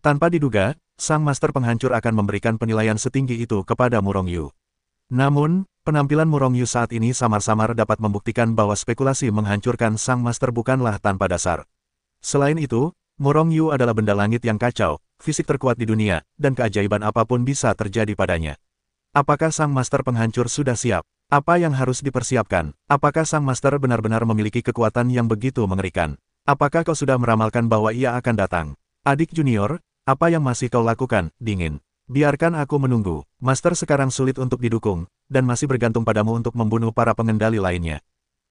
Tanpa diduga, sang master penghancur akan memberikan penilaian setinggi itu kepada Murongyu. Namun, penampilan Murongyu saat ini samar-samar dapat membuktikan bahwa spekulasi menghancurkan sang master bukanlah tanpa dasar. Selain itu, Murongyu adalah benda langit yang kacau, fisik terkuat di dunia, dan keajaiban apapun bisa terjadi padanya. Apakah sang master penghancur sudah siap? Apa yang harus dipersiapkan? Apakah sang master benar-benar memiliki kekuatan yang begitu mengerikan? Apakah kau sudah meramalkan bahwa ia akan datang? Adik junior, apa yang masih kau lakukan, dingin? Biarkan aku menunggu. Master sekarang sulit untuk didukung, dan masih bergantung padamu untuk membunuh para pengendali lainnya.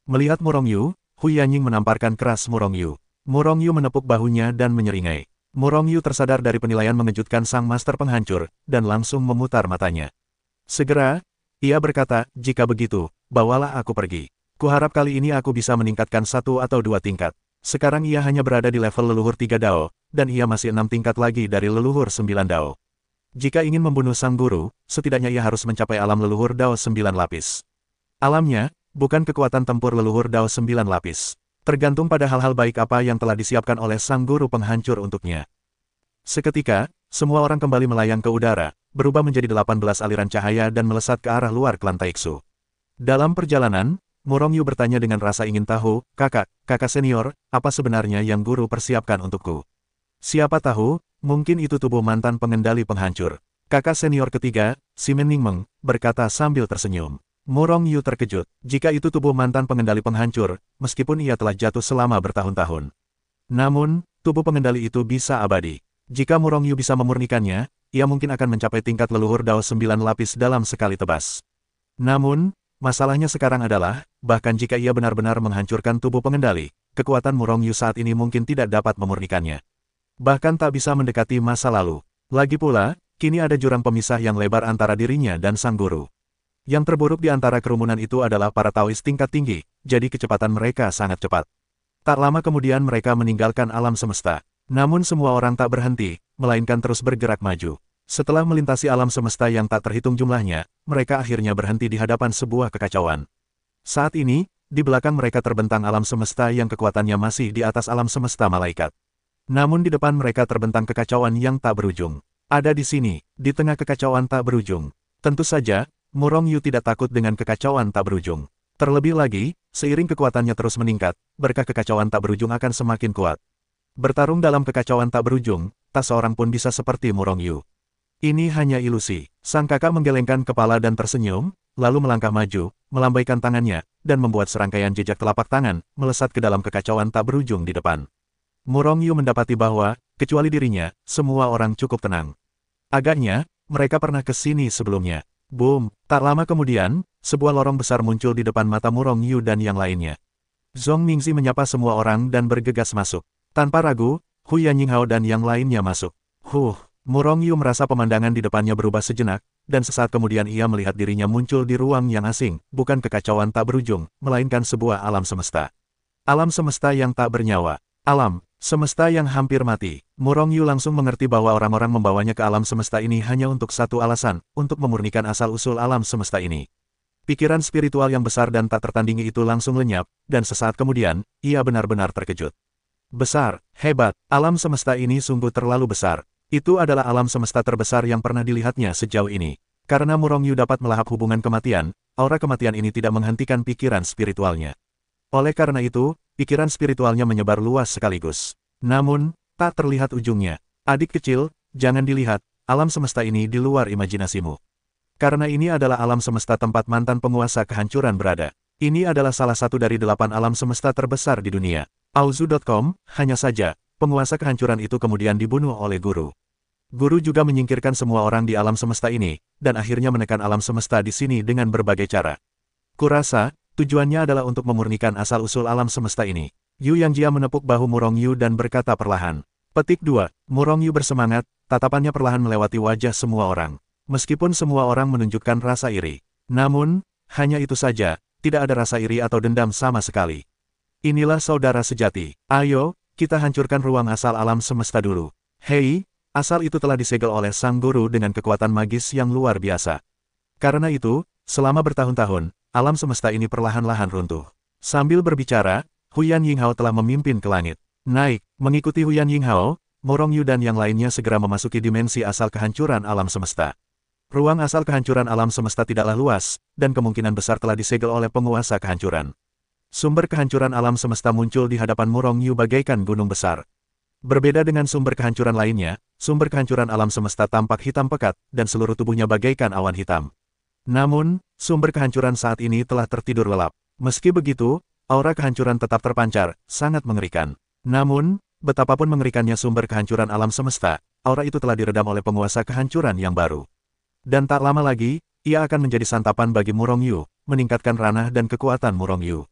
Melihat Murongyu, Hu Yanying menamparkan keras Murongyu. Murongyu menepuk bahunya dan menyeringai. Murongyu tersadar dari penilaian mengejutkan sang master penghancur, dan langsung memutar matanya. Segera, ia berkata, jika begitu, bawalah aku pergi. Kuharap kali ini aku bisa meningkatkan 1 atau 2 tingkat. Sekarang ia hanya berada di level leluhur 3 Dao, dan ia masih 6 tingkat lagi dari leluhur 9 Dao. Jika ingin membunuh sang guru, setidaknya ia harus mencapai alam leluhur Dao 9 lapis. Alamnya, bukan kekuatan tempur leluhur Dao 9 lapis. Tergantung pada hal-hal baik apa yang telah disiapkan oleh sang guru penghancur untuknya. Seketika, semua orang kembali melayang ke udara, berubah menjadi 18 aliran cahaya dan melesat ke arah luar klan Taiksu. Dalam perjalanan, Murongyu bertanya dengan rasa ingin tahu, kakak senior, apa sebenarnya yang guru persiapkan untukku? Siapa tahu, mungkin itu tubuh mantan pengendali penghancur. Kakak senior ketiga, Simen Ningmeng, berkata sambil tersenyum. Murongyu terkejut, jika itu tubuh mantan pengendali penghancur, meskipun ia telah jatuh selama bertahun-tahun. Namun, tubuh pengendali itu bisa abadi. Jika Murongyu bisa memurnikannya, ia mungkin akan mencapai tingkat leluhur Dao 9 lapis dalam sekali tebas. Namun, masalahnya sekarang adalah, bahkan jika ia benar-benar menghancurkan tubuh pengendali, kekuatan Murongyu saat ini mungkin tidak dapat memurnikannya. Bahkan tak bisa mendekati masa lalu. Lagi pula, kini ada jurang pemisah yang lebar antara dirinya dan sang guru. Yang terburuk di antara kerumunan itu adalah para Taois tingkat tinggi, jadi kecepatan mereka sangat cepat. Tak lama kemudian mereka meninggalkan alam semesta. Namun semua orang tak berhenti, melainkan terus bergerak maju. Setelah melintasi alam semesta yang tak terhitung jumlahnya, mereka akhirnya berhenti di hadapan sebuah kekacauan. Saat ini, di belakang mereka terbentang alam semesta yang kekuatannya masih di atas alam semesta malaikat. Namun di depan mereka terbentang kekacauan yang tak berujung. Ada di sini, di tengah kekacauan tak berujung. Tentu saja, Murongyu tidak takut dengan kekacauan tak berujung. Terlebih lagi, seiring kekuatannya terus meningkat, berkah kekacauan tak berujung akan semakin kuat. Bertarung dalam kekacauan tak berujung, tak seorang pun bisa seperti Murongyu. Ini hanya ilusi. Sang kakak menggelengkan kepala dan tersenyum, lalu melangkah maju, melambaikan tangannya, dan membuat serangkaian jejak telapak tangan, melesat ke dalam kekacauan tak berujung di depan. Murongyu mendapati bahwa, kecuali dirinya, semua orang cukup tenang. Agaknya, mereka pernah ke sini sebelumnya. Boom! Tak lama kemudian, sebuah lorong besar muncul di depan mata Murongyu dan yang lainnya. Zhong Mingzi menyapa semua orang dan bergegas masuk. Tanpa ragu, Hu Yanyinghao dan yang lainnya masuk. Murongyu merasa pemandangan di depannya berubah sejenak, dan sesaat kemudian ia melihat dirinya muncul di ruang yang asing, bukan kekacauan tak berujung, melainkan sebuah alam semesta. Alam semesta yang tak bernyawa. Alam semesta yang hampir mati. Murongyu langsung mengerti bahwa orang-orang membawanya ke alam semesta ini hanya untuk satu alasan, untuk memurnikan asal-usul alam semesta ini. Pikiran spiritual yang besar dan tak tertandingi itu langsung lenyap, dan sesaat kemudian, ia benar-benar terkejut. Besar, hebat, alam semesta ini sungguh terlalu besar. Itu adalah alam semesta terbesar yang pernah dilihatnya sejauh ini. Karena Murongyu dapat melahap hubungan kematian, aura kematian ini tidak menghentikan pikiran spiritualnya. Oleh karena itu, pikiran spiritualnya menyebar luas sekaligus. Namun, tak terlihat ujungnya. Adik kecil, jangan dilihat, alam semesta ini di luar imajinasimu. Karena ini adalah alam semesta tempat mantan penguasa kehancuran berada. Ini adalah salah satu dari 8 alam semesta terbesar di dunia. Auzu.com, hanya saja, penguasa kehancuran itu kemudian dibunuh oleh guru. Guru juga menyingkirkan semua orang di alam semesta ini, dan akhirnya menekan alam semesta di sini dengan berbagai cara. Kurasa, tujuannya adalah untuk memurnikan asal-usul alam semesta ini. Yu Yangjia menepuk bahu Murongyu dan berkata perlahan. Petik 2, Murongyu bersemangat, tatapannya perlahan melewati wajah semua orang. Meskipun semua orang menunjukkan rasa iri. Namun, hanya itu saja, tidak ada rasa iri atau dendam sama sekali. Inilah saudara sejati. Ayo, kita hancurkan ruang asal alam semesta dulu. Hei, asal itu telah disegel oleh sang guru dengan kekuatan magis yang luar biasa. Karena itu, selama bertahun-tahun, alam semesta ini perlahan-lahan runtuh. Sambil berbicara, Hu Yanyinghao telah memimpin ke langit. Naik, mengikuti Hu Yanyinghao, Murong Yu dan yang lainnya segera memasuki dimensi asal kehancuran alam semesta. Ruang asal kehancuran alam semesta tidaklah luas, dan kemungkinan besar telah disegel oleh penguasa kehancuran. Sumber kehancuran alam semesta muncul di hadapan Murong Yu bagaikan gunung besar. Berbeda dengan sumber kehancuran lainnya, sumber kehancuran alam semesta tampak hitam pekat, dan seluruh tubuhnya bagaikan awan hitam. Namun, sumber kehancuran saat ini telah tertidur lelap. Meski begitu, aura kehancuran tetap terpancar, sangat mengerikan. Namun, betapapun mengerikannya sumber kehancuran alam semesta, aura itu telah diredam oleh penguasa kehancuran yang baru. Dan tak lama lagi, ia akan menjadi santapan bagi Murong Yu, meningkatkan ranah dan kekuatan Murong Yu.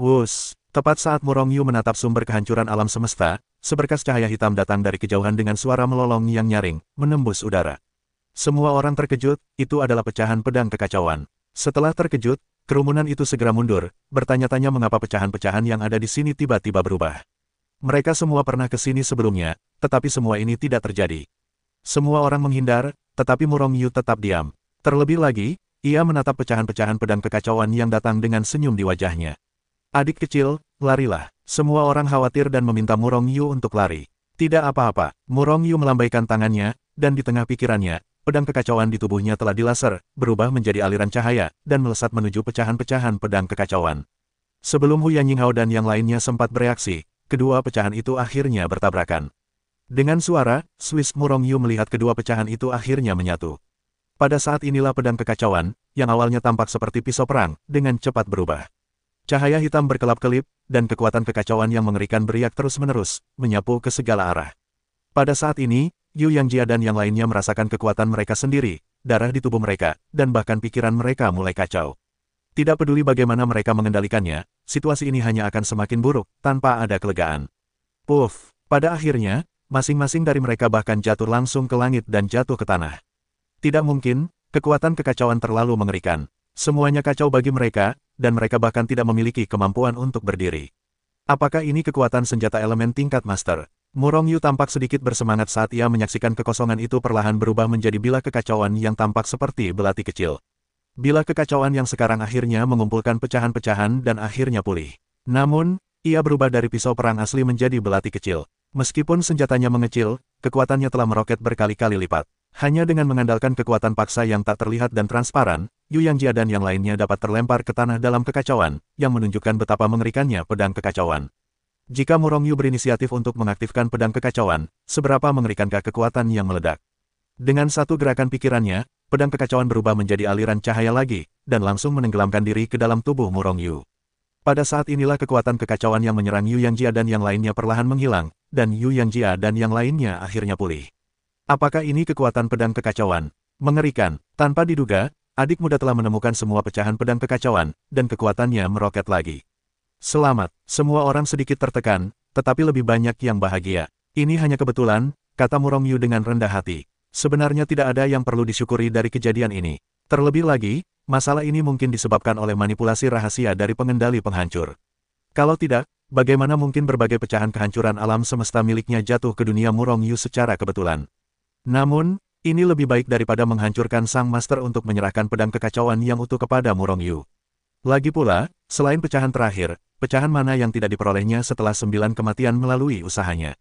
Wus, tepat saat Murong Yu menatap sumber kehancuran alam semesta, seberkas cahaya hitam datang dari kejauhan dengan suara melolong yang nyaring, menembus udara. Semua orang terkejut, itu adalah pecahan pedang kekacauan. Setelah terkejut, kerumunan itu segera mundur, bertanya-tanya mengapa pecahan-pecahan yang ada di sini tiba-tiba berubah. Mereka semua pernah ke sini sebelumnya, tetapi semua ini tidak terjadi. Semua orang menghindar, tetapi Murong Yu tetap diam. Terlebih lagi, ia menatap pecahan-pecahan pedang kekacauan yang datang dengan senyum di wajahnya. Adik kecil, larilah. Semua orang khawatir dan meminta Murong Yu untuk lari. Tidak apa-apa, Murong Yu melambaikan tangannya, dan di tengah pikirannya, pedang kekacauan di tubuhnya telah dilaser, berubah menjadi aliran cahaya, dan melesat menuju pecahan-pecahan pedang kekacauan. Sebelum Hu Yanyinghao dan yang lainnya sempat bereaksi, kedua pecahan itu akhirnya bertabrakan. Dengan suara, Swiss Murong Yu melihat kedua pecahan itu akhirnya menyatu. Pada saat inilah pedang kekacauan, yang awalnya tampak seperti pisau perang, dengan cepat berubah. Cahaya hitam berkelap-kelip, dan kekuatan kekacauan yang mengerikan beriak terus-menerus, menyapu ke segala arah. Pada saat ini, Yu Yangjia dan yang lainnya merasakan kekuatan mereka sendiri, darah di tubuh mereka, dan bahkan pikiran mereka mulai kacau. Tidak peduli bagaimana mereka mengendalikannya, situasi ini hanya akan semakin buruk, tanpa ada kelegaan. Puff, pada akhirnya, masing-masing dari mereka bahkan jatuh langsung ke langit dan jatuh ke tanah. Tidak mungkin, kekuatan kekacauan terlalu mengerikan. Semuanya kacau bagi mereka, dan mereka bahkan tidak memiliki kemampuan untuk berdiri. Apakah ini kekuatan senjata elemen tingkat master? Murong Yu tampak sedikit bersemangat saat ia menyaksikan kekosongan itu perlahan berubah menjadi bilah kekacauan yang tampak seperti belati kecil. Bilah kekacauan yang sekarang akhirnya mengumpulkan pecahan-pecahan dan akhirnya pulih. Namun, ia berubah dari pisau perang asli menjadi belati kecil. Meskipun senjatanya mengecil, kekuatannya telah meroket berkali-kali lipat. Hanya dengan mengandalkan kekuatan paksa yang tak terlihat dan transparan, Yu Yangjia dan yang lainnya dapat terlempar ke tanah dalam kekacauan, yang menunjukkan betapa mengerikannya pedang kekacauan. Jika Murong Yu berinisiatif untuk mengaktifkan pedang kekacauan, seberapa mengerikankah kekuatan yang meledak? Dengan satu gerakan pikirannya, pedang kekacauan berubah menjadi aliran cahaya lagi, dan langsung menenggelamkan diri ke dalam tubuh Murong Yu. Pada saat inilah kekuatan kekacauan yang menyerang Yu Yangjia dan yang lainnya perlahan menghilang, dan Yu Yangjia dan yang lainnya akhirnya pulih. Apakah ini kekuatan pedang kekacauan? Mengerikan, tanpa diduga, adik muda telah menemukan semua pecahan pedang kekacauan, dan kekuatannya meroket lagi. Selamat, semua orang sedikit tertekan, tetapi lebih banyak yang bahagia. Ini hanya kebetulan, kata Murong Yu dengan rendah hati. Sebenarnya tidak ada yang perlu disyukuri dari kejadian ini. Terlebih lagi, masalah ini mungkin disebabkan oleh manipulasi rahasia dari pengendali penghancur. Kalau tidak, bagaimana mungkin berbagai pecahan kehancuran alam semesta miliknya jatuh ke dunia Murong Yu secara kebetulan? Namun, ini lebih baik daripada menghancurkan sang master untuk menyerahkan pedang kekacauan yang utuh kepada Murong Yu. Lagi pula, selain pecahan terakhir, pecahan mana yang tidak diperolehnya setelah 9 kematian melalui usahanya.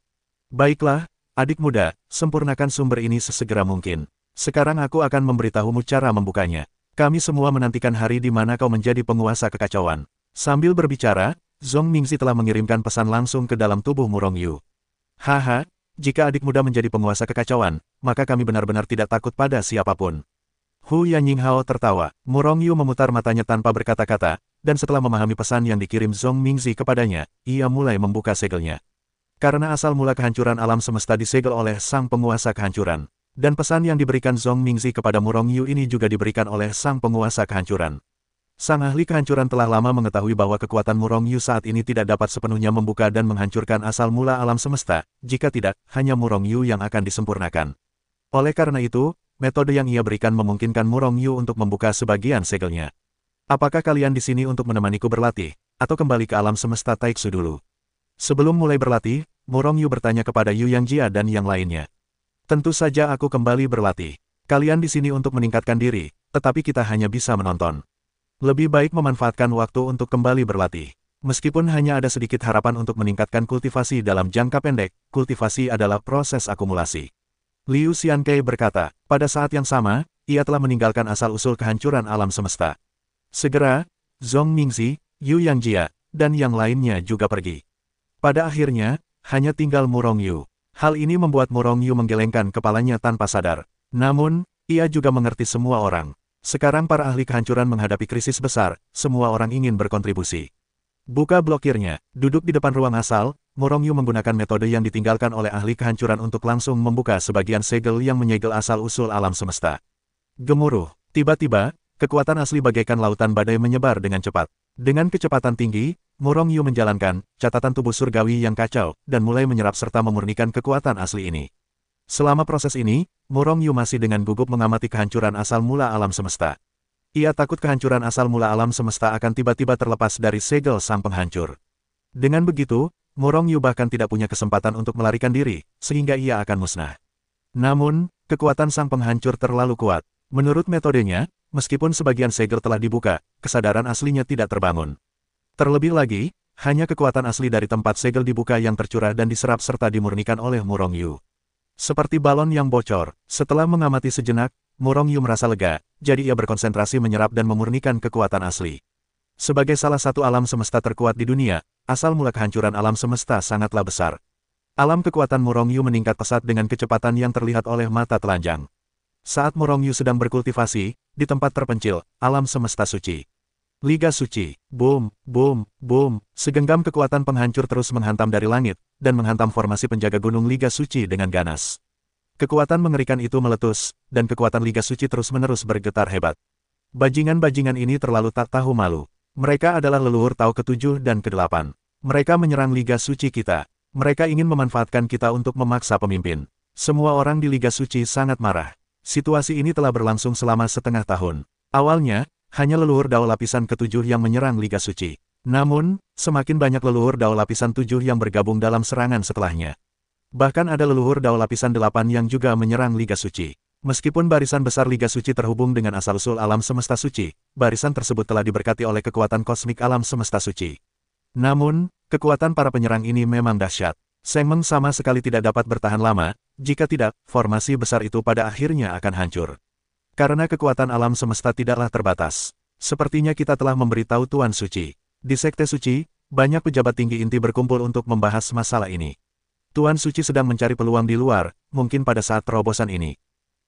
Baiklah, adik muda, sempurnakan sumber ini sesegera mungkin. Sekarang aku akan memberitahumu cara membukanya. Kami semua menantikan hari di mana kau menjadi penguasa kekacauan. Sambil berbicara, Zhong Mingzi telah mengirimkan pesan langsung ke dalam tubuh Murong Yu. Haha. Jika adik muda menjadi penguasa kekacauan, maka kami benar-benar tidak takut pada siapapun. Hu Yanyinghao tertawa. Murong Yu memutar matanya tanpa berkata-kata, dan setelah memahami pesan yang dikirim Zhong Mingzi kepadanya, ia mulai membuka segelnya. Karena asal mula kehancuran alam semesta disegel oleh sang penguasa kehancuran, dan pesan yang diberikan Zhong Mingzi kepada Murong Yu ini juga diberikan oleh sang penguasa kehancuran. Sang ahli kehancuran telah lama mengetahui bahwa kekuatan Murong Yu saat ini tidak dapat sepenuhnya membuka dan menghancurkan asal mula alam semesta, jika tidak, hanya Murong Yu yang akan disempurnakan. Oleh karena itu, metode yang ia berikan memungkinkan Murong Yu untuk membuka sebagian segelnya. Apakah kalian di sini untuk menemaniku berlatih, atau kembali ke alam semesta Taiksu dulu? Sebelum mulai berlatih, Murong Yu bertanya kepada Yu Yangjia dan yang lainnya. Tentu saja aku kembali berlatih. Kalian di sini untuk meningkatkan diri, tetapi kita hanya bisa menonton. Lebih baik memanfaatkan waktu untuk kembali berlatih. Meskipun hanya ada sedikit harapan untuk meningkatkan kultivasi dalam jangka pendek, kultivasi adalah proses akumulasi. Liu Xiankei berkata, pada saat yang sama, ia telah meninggalkan asal-usul kehancuran alam semesta. Segera, Zhong Mingzi, Yu Yangjia, dan yang lainnya juga pergi. Pada akhirnya, hanya tinggal Murong Yu. Hal ini membuat Murong Yu menggelengkan kepalanya tanpa sadar. Namun, ia juga mengerti semua orang. Sekarang para ahli kehancuran menghadapi krisis besar, semua orang ingin berkontribusi. Buka blokirnya, duduk di depan ruang asal, Murong Yu menggunakan metode yang ditinggalkan oleh ahli kehancuran untuk langsung membuka sebagian segel yang menyegel asal-usul alam semesta. Gemuruh, tiba-tiba, kekuatan asli bagaikan lautan badai menyebar dengan cepat. Dengan kecepatan tinggi, Murong Yu menjalankan catatan tubuh surgawi yang kacau, dan mulai menyerap serta memurnikan kekuatan asli ini. Selama proses ini, Murong Yu masih dengan gugup mengamati kehancuran asal mula alam semesta. Ia takut kehancuran asal mula alam semesta akan tiba-tiba terlepas dari segel sang penghancur. Dengan begitu, Murong Yu bahkan tidak punya kesempatan untuk melarikan diri, sehingga ia akan musnah. Namun, kekuatan sang penghancur terlalu kuat. Menurut metodenya, meskipun sebagian segel telah dibuka, kesadaran aslinya tidak terbangun. Terlebih lagi, hanya kekuatan asli dari tempat segel dibuka yang tercurah dan diserap serta dimurnikan oleh Murong Yu. Seperti balon yang bocor, setelah mengamati sejenak, Murong Yu merasa lega, jadi ia berkonsentrasi menyerap dan memurnikan kekuatan asli. Sebagai salah satu alam semesta terkuat di dunia, asal mula kehancuran alam semesta sangatlah besar. Alam kekuatan Murong Yu meningkat pesat dengan kecepatan yang terlihat oleh mata telanjang. Saat Murong Yu sedang berkultivasi, di tempat terpencil, alam semesta suci. Liga Suci, boom, boom, boom, segenggam kekuatan penghancur terus menghantam dari langit, dan menghantam formasi penjaga gunung Liga Suci dengan ganas. Kekuatan mengerikan itu meletus, dan kekuatan Liga Suci terus-menerus bergetar hebat. Bajingan-bajingan ini terlalu tak tahu malu. Mereka adalah leluhur Tao ke-7 dan ke-8. Mereka menyerang Liga Suci kita. Mereka ingin memanfaatkan kita untuk memaksa pemimpin. Semua orang di Liga Suci sangat marah. Situasi ini telah berlangsung selama setengah tahun. Awalnya, hanya leluhur Dao lapisan ke-7 yang menyerang Liga Suci. Namun, semakin banyak leluhur Dao lapisan 7 yang bergabung dalam serangan setelahnya. Bahkan ada leluhur Dao lapisan 8 yang juga menyerang Liga Suci. Meskipun barisan besar Liga Suci terhubung dengan asal-usul alam semesta suci, barisan tersebut telah diberkati oleh kekuatan kosmik alam semesta suci. Namun, kekuatan para penyerang ini memang dahsyat. Seng Meng sama sekali tidak dapat bertahan lama, jika tidak, formasi besar itu pada akhirnya akan hancur. Karena kekuatan alam semesta tidaklah terbatas. Sepertinya kita telah memberitahu Tuan Suci. Di Sekte Suci, banyak pejabat tinggi inti berkumpul untuk membahas masalah ini. Tuan Suci sedang mencari peluang di luar, mungkin pada saat terobosan ini.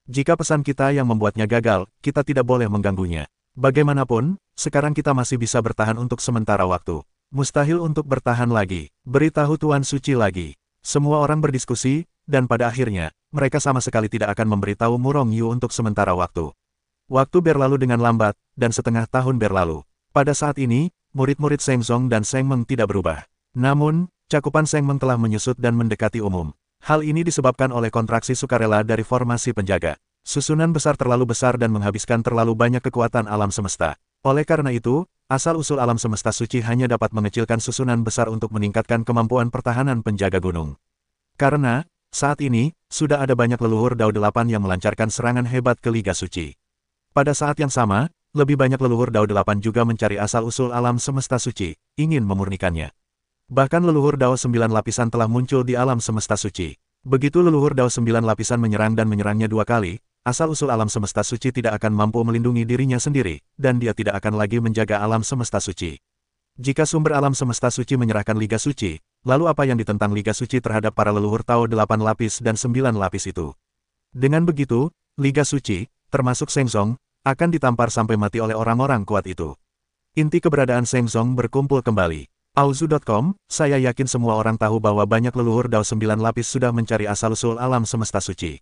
Jika pesan kita yang membuatnya gagal, kita tidak boleh mengganggunya. Bagaimanapun, sekarang kita masih bisa bertahan untuk sementara waktu. Mustahil untuk bertahan lagi. Beritahu Tuan Suci lagi. Semua orang berdiskusi, dan pada akhirnya, mereka sama sekali tidak akan memberitahu Murong Yu untuk sementara waktu. Waktu berlalu dengan lambat, dan setengah tahun berlalu. Pada saat ini, murid-murid Seng Zong dan Seng Meng tidak berubah. Namun, cakupan Seng Meng telah menyusut dan mendekati umum. Hal ini disebabkan oleh kontraksi sukarela dari formasi penjaga. Susunan besar terlalu besar dan menghabiskan terlalu banyak kekuatan alam semesta. Oleh karena itu, asal-usul alam semesta suci hanya dapat mengecilkan susunan besar untuk meningkatkan kemampuan pertahanan penjaga gunung. Karena, saat ini, sudah ada banyak leluhur Dao 8 yang melancarkan serangan hebat ke Liga Suci. Pada saat yang sama, lebih banyak leluhur Dao 8 juga mencari asal-usul alam semesta suci, ingin memurnikannya. Bahkan leluhur Dao 9 lapisan telah muncul di alam semesta suci. Begitu leluhur Dao 9 lapisan menyerang dan menyerangnya 2 kali, asal-usul alam semesta suci tidak akan mampu melindungi dirinya sendiri, dan dia tidak akan lagi menjaga alam semesta suci. Jika sumber alam semesta suci menyerahkan Liga Suci, lalu apa yang ditentang Liga Suci terhadap para leluhur Tao 8 lapis dan 9 lapis itu? Dengan begitu, Liga Suci, termasuk Seng Zong, akan ditampar sampai mati oleh orang-orang kuat itu. Inti keberadaan Seng Zong berkumpul kembali. Auzu.com, saya yakin semua orang tahu bahwa banyak leluhur Dao 9 lapis sudah mencari asal-usul alam semesta suci.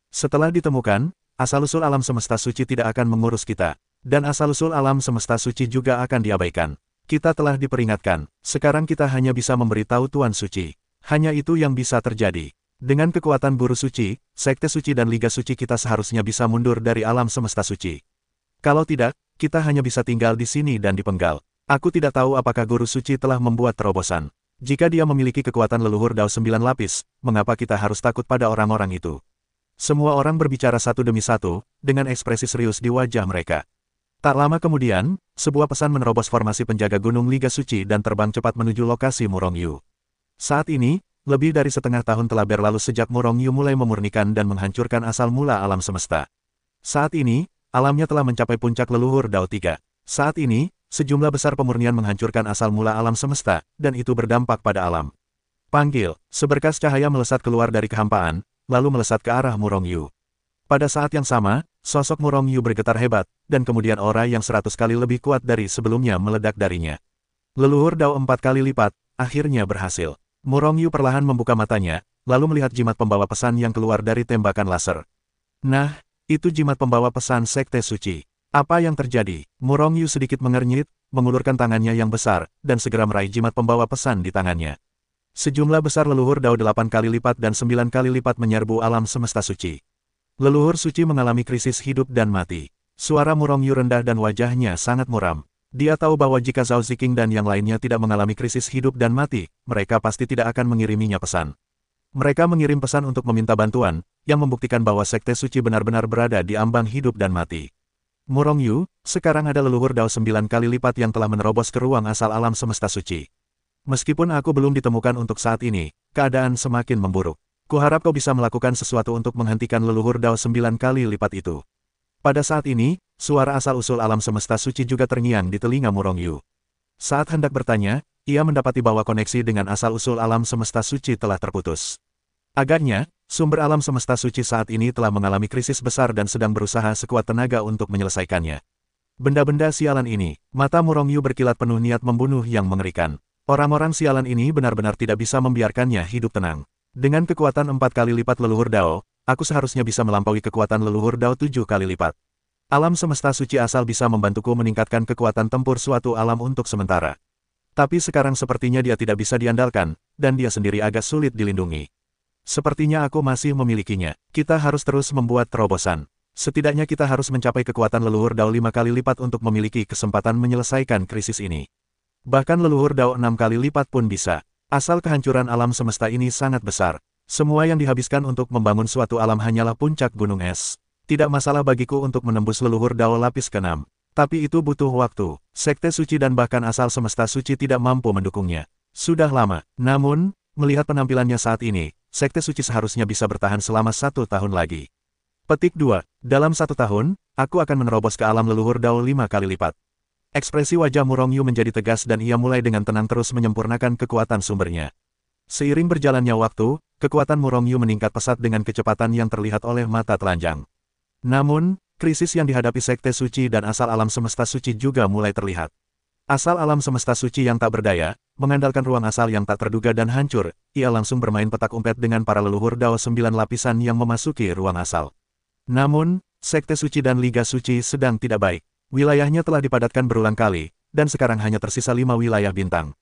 Setelah ditemukan, asal-usul alam semesta suci tidak akan mengurus kita, dan asal-usul alam semesta suci juga akan diabaikan. Kita telah diperingatkan, sekarang kita hanya bisa memberitahu Tuan Suci. Hanya itu yang bisa terjadi. Dengan kekuatan Guru Suci, Sekte Suci dan Liga Suci kita seharusnya bisa mundur dari alam semesta suci. Kalau tidak, kita hanya bisa tinggal di sini dan dipenggal. Aku tidak tahu apakah Guru Suci telah membuat terobosan. Jika dia memiliki kekuatan leluhur Dao 9 lapis, mengapa kita harus takut pada orang-orang itu? Semua orang berbicara satu demi satu, dengan ekspresi serius di wajah mereka. Tak lama kemudian, sebuah pesan menerobos formasi penjaga Gunung Liga Suci dan terbang cepat menuju lokasi Murongyu. Saat ini, lebih dari setengah tahun telah berlalu sejak Murongyu mulai memurnikan dan menghancurkan asal mula alam semesta. Saat ini, alamnya telah mencapai puncak leluhur Dao 3. Saat ini, sejumlah besar pemurnian menghancurkan asal mula alam semesta, dan itu berdampak pada alam. Panggil, seberkas cahaya melesat keluar dari kehampaan, lalu melesat ke arah Murongyu. Pada saat yang sama, sosok Murongyu bergetar hebat, dan kemudian aura yang 100 kali lebih kuat dari sebelumnya meledak darinya. Leluhur Dao 4 kali lipat, akhirnya berhasil. Murongyu perlahan membuka matanya, lalu melihat jimat pembawa pesan yang keluar dari tembakan laser. Nah, itu jimat pembawa pesan Sekte Suci. Apa yang terjadi? Murongyu sedikit mengernyit, mengulurkan tangannya yang besar, dan segera meraih jimat pembawa pesan di tangannya. Sejumlah besar leluhur Dao 8 kali lipat dan 9 kali lipat menyerbu alam semesta suci. Leluhur suci mengalami krisis hidup dan mati. Suara Murongyu rendah dan wajahnya sangat muram. Dia tahu bahwa jika Zhao Ziqing dan yang lainnya tidak mengalami krisis hidup dan mati, mereka pasti tidak akan mengiriminya pesan. Mereka mengirim pesan untuk meminta bantuan, yang membuktikan bahwa Sekte Suci benar-benar berada di ambang hidup dan mati. Murongyu, sekarang ada leluhur Dao 9 kali lipat yang telah menerobos ke ruang asal alam semesta suci. Meskipun aku belum ditemukan untuk saat ini, keadaan semakin memburuk. Kuharap kau bisa melakukan sesuatu untuk menghentikan leluhur Dao 9 kali lipat itu. Pada saat ini, suara asal-usul alam semesta suci juga terngiang di telinga Murongyu. Saat hendak bertanya, ia mendapati bahwa koneksi dengan asal-usul alam semesta suci telah terputus. Agaknya, sumber alam semesta suci saat ini telah mengalami krisis besar dan sedang berusaha sekuat tenaga untuk menyelesaikannya. Benda-benda sialan ini, mata Murongyu berkilat penuh niat membunuh yang mengerikan. Orang-orang sialan ini benar-benar tidak bisa membiarkannya hidup tenang. Dengan kekuatan 4 kali lipat leluhur Dao, aku seharusnya bisa melampaui kekuatan leluhur Dao 7 kali lipat. Alam semesta suci asal bisa membantuku meningkatkan kekuatan tempur suatu alam untuk sementara. Tapi sekarang sepertinya dia tidak bisa diandalkan, dan dia sendiri agak sulit dilindungi. Sepertinya aku masih memilikinya. Kita harus terus membuat terobosan. Setidaknya kita harus mencapai kekuatan leluhur Dao 5 kali lipat untuk memiliki kesempatan menyelesaikan krisis ini. Bahkan leluhur Dao 6 kali lipat pun bisa. Asal kehancuran alam semesta ini sangat besar. Semua yang dihabiskan untuk membangun suatu alam hanyalah puncak gunung es. Tidak masalah bagiku untuk menembus leluhur Dao lapis ke-6. Tapi itu butuh waktu. Sekte suci dan bahkan asal semesta suci tidak mampu mendukungnya. Sudah lama. Namun, melihat penampilannya saat ini, Sekte suci seharusnya bisa bertahan selama 1 tahun lagi. Petik 2. Dalam 1 tahun, aku akan menerobos ke alam leluhur Dao 5 kali lipat. Ekspresi wajah Murongyu menjadi tegas dan ia mulai dengan tenang terus menyempurnakan kekuatan sumbernya. Seiring berjalannya waktu, kekuatan Murongyu meningkat pesat dengan kecepatan yang terlihat oleh mata telanjang. Namun, krisis yang dihadapi Sekte Suci dan asal alam semesta suci juga mulai terlihat. Asal alam semesta suci yang tak berdaya, mengandalkan ruang asal yang tak terduga dan hancur, ia langsung bermain petak umpet dengan para leluhur Dao 9 lapisan yang memasuki ruang asal. Namun, Sekte Suci dan Liga Suci sedang tidak baik. Wilayahnya telah dipadatkan berulang kali, dan sekarang hanya tersisa 5 wilayah bintang.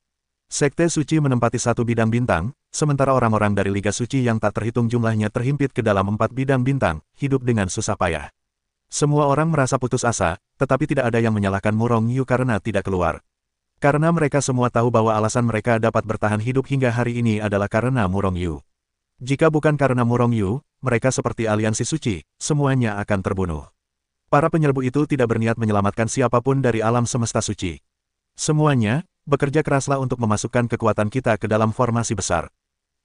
Sekte Suci menempati 1 bidang bintang, sementara orang-orang dari Liga Suci yang tak terhitung jumlahnya terhimpit ke dalam 4 bidang bintang, hidup dengan susah payah. Semua orang merasa putus asa, tetapi tidak ada yang menyalahkan Murongyu karena tidak keluar. Karena mereka semua tahu bahwa alasan mereka dapat bertahan hidup hingga hari ini adalah karena Murongyu. Jika bukan karena Murongyu, mereka seperti aliansi suci, semuanya akan terbunuh. Para penyerbu itu tidak berniat menyelamatkan siapapun dari alam semesta suci. Semuanya, bekerja keraslah untuk memasukkan kekuatan kita ke dalam formasi besar.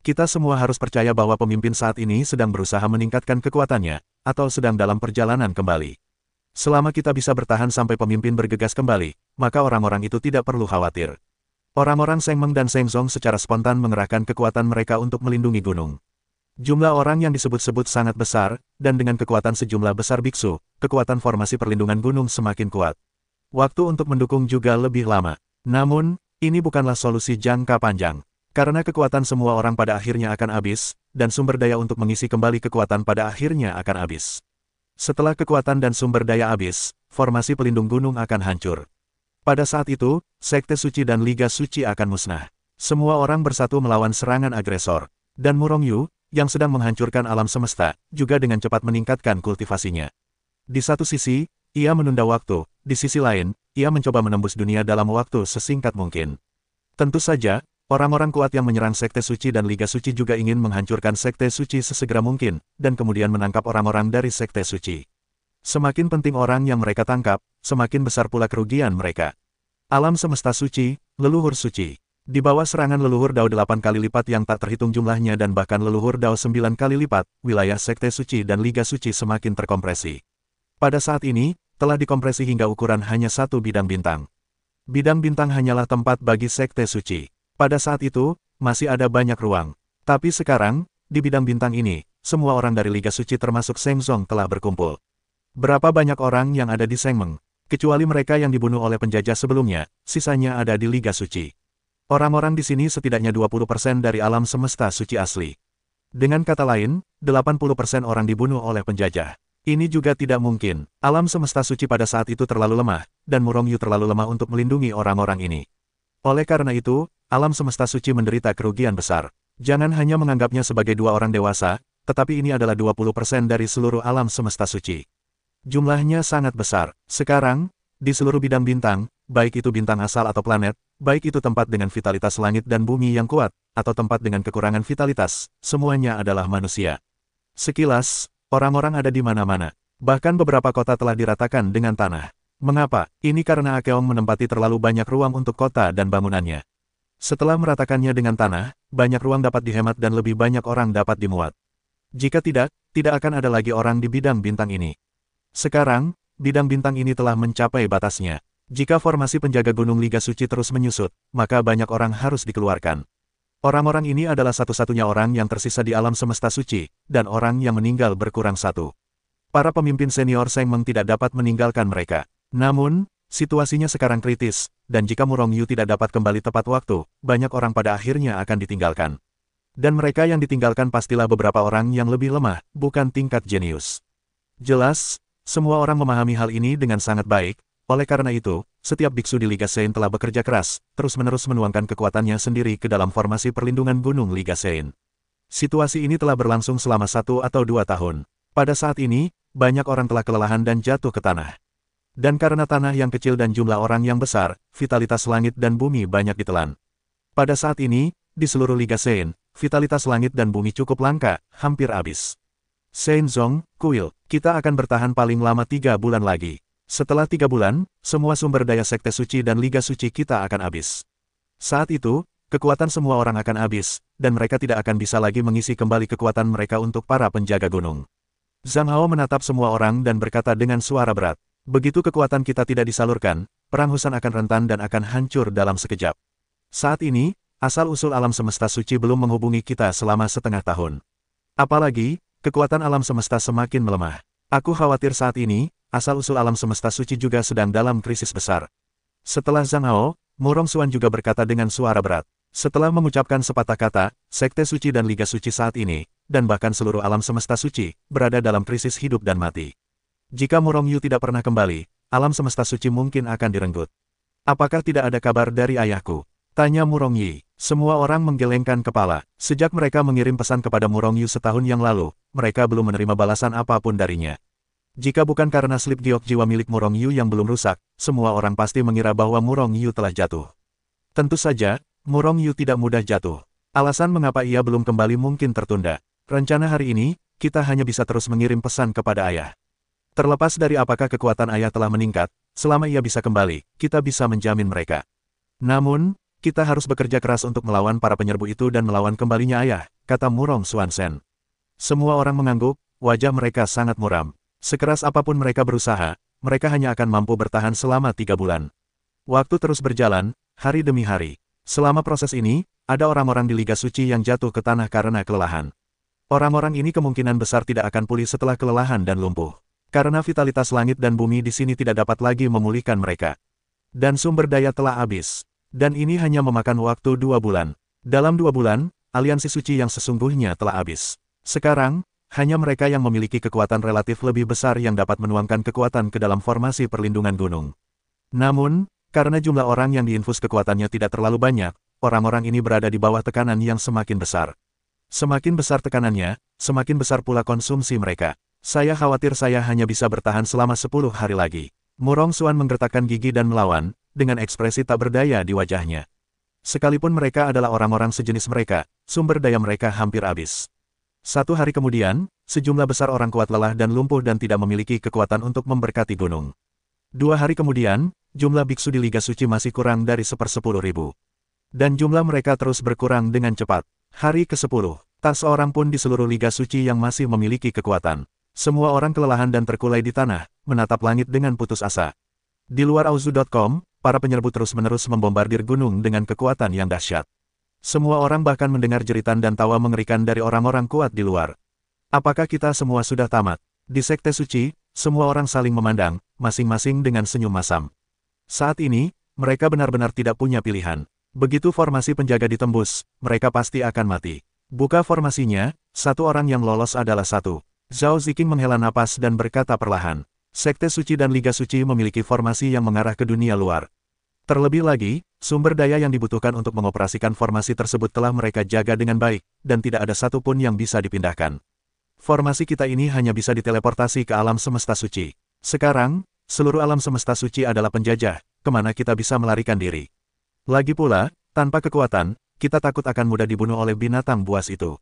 Kita semua harus percaya bahwa pemimpin saat ini sedang berusaha meningkatkan kekuatannya, atau sedang dalam perjalanan kembali. Selama kita bisa bertahan sampai pemimpin bergegas kembali, maka orang-orang itu tidak perlu khawatir. Orang-orang Seng Meng dan Seng Zong secara spontan mengerahkan kekuatan mereka untuk melindungi gunung. Jumlah orang yang disebut-sebut sangat besar, dan dengan kekuatan sejumlah besar biksu, kekuatan formasi perlindungan gunung semakin kuat. Waktu untuk mendukung juga lebih lama. Namun, ini bukanlah solusi jangka panjang. Karena kekuatan semua orang pada akhirnya akan habis, dan sumber daya untuk mengisi kembali kekuatan pada akhirnya akan habis. Setelah kekuatan dan sumber daya habis, formasi pelindung gunung akan hancur. Pada saat itu, Sekte Suci dan Liga Suci akan musnah. Semua orang bersatu melawan serangan agresor. Dan Murongyu, yang sedang menghancurkan alam semesta, juga dengan cepat meningkatkan kultivasinya. Di satu sisi, ia menunda waktu, di sisi lain, ia mencoba menembus dunia dalam waktu sesingkat mungkin. Tentu saja, orang-orang kuat yang menyerang Sekte Suci dan Liga Suci juga ingin menghancurkan Sekte Suci sesegera mungkin, dan kemudian menangkap orang-orang dari Sekte Suci. Semakin penting orang yang mereka tangkap, semakin besar pula kerugian mereka. Alam semesta suci, leluhur suci. Di bawah serangan leluhur Dao 8 kali lipat yang tak terhitung jumlahnya dan bahkan leluhur Dao 9 kali lipat, wilayah Sekte Suci dan Liga Suci semakin terkompresi. Pada saat ini, telah dikompresi hingga ukuran hanya satu bidang bintang. Bidang bintang hanyalah tempat bagi Sekte Suci. Pada saat itu, masih ada banyak ruang. Tapi sekarang, di bidang bintang ini, semua orang dari Liga Suci termasuk Seng Zong telah berkumpul. Berapa banyak orang yang ada di Sengmeng? Kecuali mereka yang dibunuh oleh penjajah sebelumnya, sisanya ada di Liga Suci. Orang-orang di sini setidaknya 20% dari alam semesta suci asli. Dengan kata lain, 80% orang dibunuh oleh penjajah. Ini juga tidak mungkin. Alam semesta suci pada saat itu terlalu lemah, dan Murong Yu terlalu lemah untuk melindungi orang-orang ini. Oleh karena itu, alam semesta suci menderita kerugian besar. Jangan hanya menganggapnya sebagai dua orang dewasa, tetapi ini adalah 20% dari seluruh alam semesta suci. Jumlahnya sangat besar. Sekarang, di seluruh bidang bintang, baik itu bintang asal atau planet, baik itu tempat dengan vitalitas langit dan bumi yang kuat, atau tempat dengan kekurangan vitalitas, semuanya adalah manusia. Sekilas, orang-orang ada di mana-mana. Bahkan beberapa kota telah diratakan dengan tanah. Mengapa? Ini karena Akeong menempati terlalu banyak ruang untuk kota dan bangunannya. Setelah meratakannya dengan tanah, banyak ruang dapat dihemat dan lebih banyak orang dapat dimuat. Jika tidak, tidak akan ada lagi orang di bidang bintang ini. Sekarang, bidang bintang ini telah mencapai batasnya. Jika formasi penjaga Gunung Liga Suci terus menyusut, maka banyak orang harus dikeluarkan. Orang-orang ini adalah satu-satunya orang yang tersisa di alam semesta suci, dan orang yang meninggal berkurang satu. Para pemimpin senior Sengmeng tidak dapat meninggalkan mereka. Namun, situasinya sekarang kritis, dan jika Murong Yu tidak dapat kembali tepat waktu, banyak orang pada akhirnya akan ditinggalkan. Dan mereka yang ditinggalkan pastilah beberapa orang yang lebih lemah, bukan tingkat jenius. Jelas, semua orang memahami hal ini dengan sangat baik, oleh karena itu, setiap biksu di Liga Sein telah bekerja keras, terus-menerus menuangkan kekuatannya sendiri ke dalam formasi perlindungan Gunung Liga Sein. Situasi ini telah berlangsung selama 1 atau 2 tahun. Pada saat ini, banyak orang telah kelelahan dan jatuh ke tanah. Dan karena tanah yang kecil dan jumlah orang yang besar, vitalitas langit dan bumi banyak ditelan. Pada saat ini, di seluruh Liga Sein, vitalitas langit dan bumi cukup langka, hampir habis. Seng Zong, kuil, kita akan bertahan paling lama 3 bulan lagi. Setelah 3 bulan, semua sumber daya Sekte Suci dan Liga Suci kita akan habis. Saat itu, kekuatan semua orang akan habis, dan mereka tidak akan bisa lagi mengisi kembali kekuatan mereka untuk para penjaga gunung. Zhang Hao menatap semua orang dan berkata dengan suara berat, begitu kekuatan kita tidak disalurkan, perang Husan akan rentan dan akan hancur dalam sekejap. Saat ini, asal-usul alam semesta suci belum menghubungi kita selama setengah tahun. Apalagi, kekuatan alam semesta semakin melemah. Aku khawatir saat ini, asal-usul alam semesta suci juga sedang dalam krisis besar. Setelah Zhang Hao, Murong Xuan juga berkata dengan suara berat. Setelah mengucapkan sepatah kata, Sekte Suci dan Liga Suci saat ini, dan bahkan seluruh alam semesta suci, berada dalam krisis hidup dan mati. Jika Murong Yu tidak pernah kembali, alam semesta suci mungkin akan direnggut. Apakah tidak ada kabar dari ayahku? Tanya Murong Yi. Semua orang menggelengkan kepala. Sejak mereka mengirim pesan kepada Murong Yu setahun yang lalu, mereka belum menerima balasan apapun darinya. Jika bukan karena slip giok jiwa milik Murong Yu yang belum rusak, semua orang pasti mengira bahwa Murong Yu telah jatuh. Tentu saja, Murong Yu tidak mudah jatuh. Alasan mengapa ia belum kembali mungkin tertunda. Rencana hari ini, kita hanya bisa terus mengirim pesan kepada ayah. Terlepas dari apakah kekuatan ayah telah meningkat, selama ia bisa kembali, kita bisa menjamin mereka. Namun, kita harus bekerja keras untuk melawan para penyerbu itu dan melawan kembalinya ayah, kata Murong Xuanzhen. Semua orang mengangguk, wajah mereka sangat muram. Sekeras apapun mereka berusaha, mereka hanya akan mampu bertahan selama 3 bulan. Waktu terus berjalan, hari demi hari. Selama proses ini, ada orang-orang di Liga Suci yang jatuh ke tanah karena kelelahan. Orang-orang ini kemungkinan besar tidak akan pulih setelah kelelahan dan lumpuh. Karena vitalitas langit dan bumi di sini tidak dapat lagi memulihkan mereka. Dan sumber daya telah habis. Dan ini hanya memakan waktu 2 bulan. Dalam 2 bulan, aliansi suci yang sesungguhnya telah habis. Sekarang, hanya mereka yang memiliki kekuatan relatif lebih besar yang dapat menuangkan kekuatan ke dalam formasi perlindungan gunung. Namun, karena jumlah orang yang diinfus kekuatannya tidak terlalu banyak, orang-orang ini berada di bawah tekanan yang semakin besar. Semakin besar tekanannya, semakin besar pula konsumsi mereka. Saya khawatir saya hanya bisa bertahan selama 10 hari lagi. Murong Xuan menggertakkan gigi dan melawan, dengan ekspresi tak berdaya di wajahnya. Sekalipun mereka adalah orang-orang sejenis mereka, sumber daya mereka hampir habis. 1 hari kemudian, sejumlah besar orang kuat lelah dan lumpuh dan tidak memiliki kekuatan untuk memberkati gunung. 2 hari kemudian, jumlah biksu di Liga Suci masih kurang dari 10.000. Dan jumlah mereka terus berkurang dengan cepat. Hari ke-10, tak seorang pun di seluruh Liga Suci yang masih memiliki kekuatan. Semua orang kelelahan dan terkulai di tanah, menatap langit dengan putus asa. Di luar Auzu.com, para penyerbu terus-menerus membombardir gunung dengan kekuatan yang dahsyat. Semua orang bahkan mendengar jeritan dan tawa mengerikan dari orang-orang kuat di luar. Apakah kita semua sudah tamat? Di Sekte Suci, semua orang saling memandang, masing-masing dengan senyum masam. Saat ini, mereka benar-benar tidak punya pilihan. Begitu formasi penjaga ditembus, mereka pasti akan mati. Buka formasinya, satu orang yang lolos adalah satu. Zhao Ziqing menghela napas dan berkata perlahan. Sekte Suci dan Liga Suci memiliki formasi yang mengarah ke dunia luar. Terlebih lagi, sumber daya yang dibutuhkan untuk mengoperasikan formasi tersebut telah mereka jaga dengan baik, dan tidak ada satupun yang bisa dipindahkan. Formasi kita ini hanya bisa diteleportasi ke alam semesta suci. Sekarang, seluruh alam semesta suci adalah penjajah, kemana kita bisa melarikan diri. Lagi pula, tanpa kekuatan, kita takut akan mudah dibunuh oleh binatang buas itu.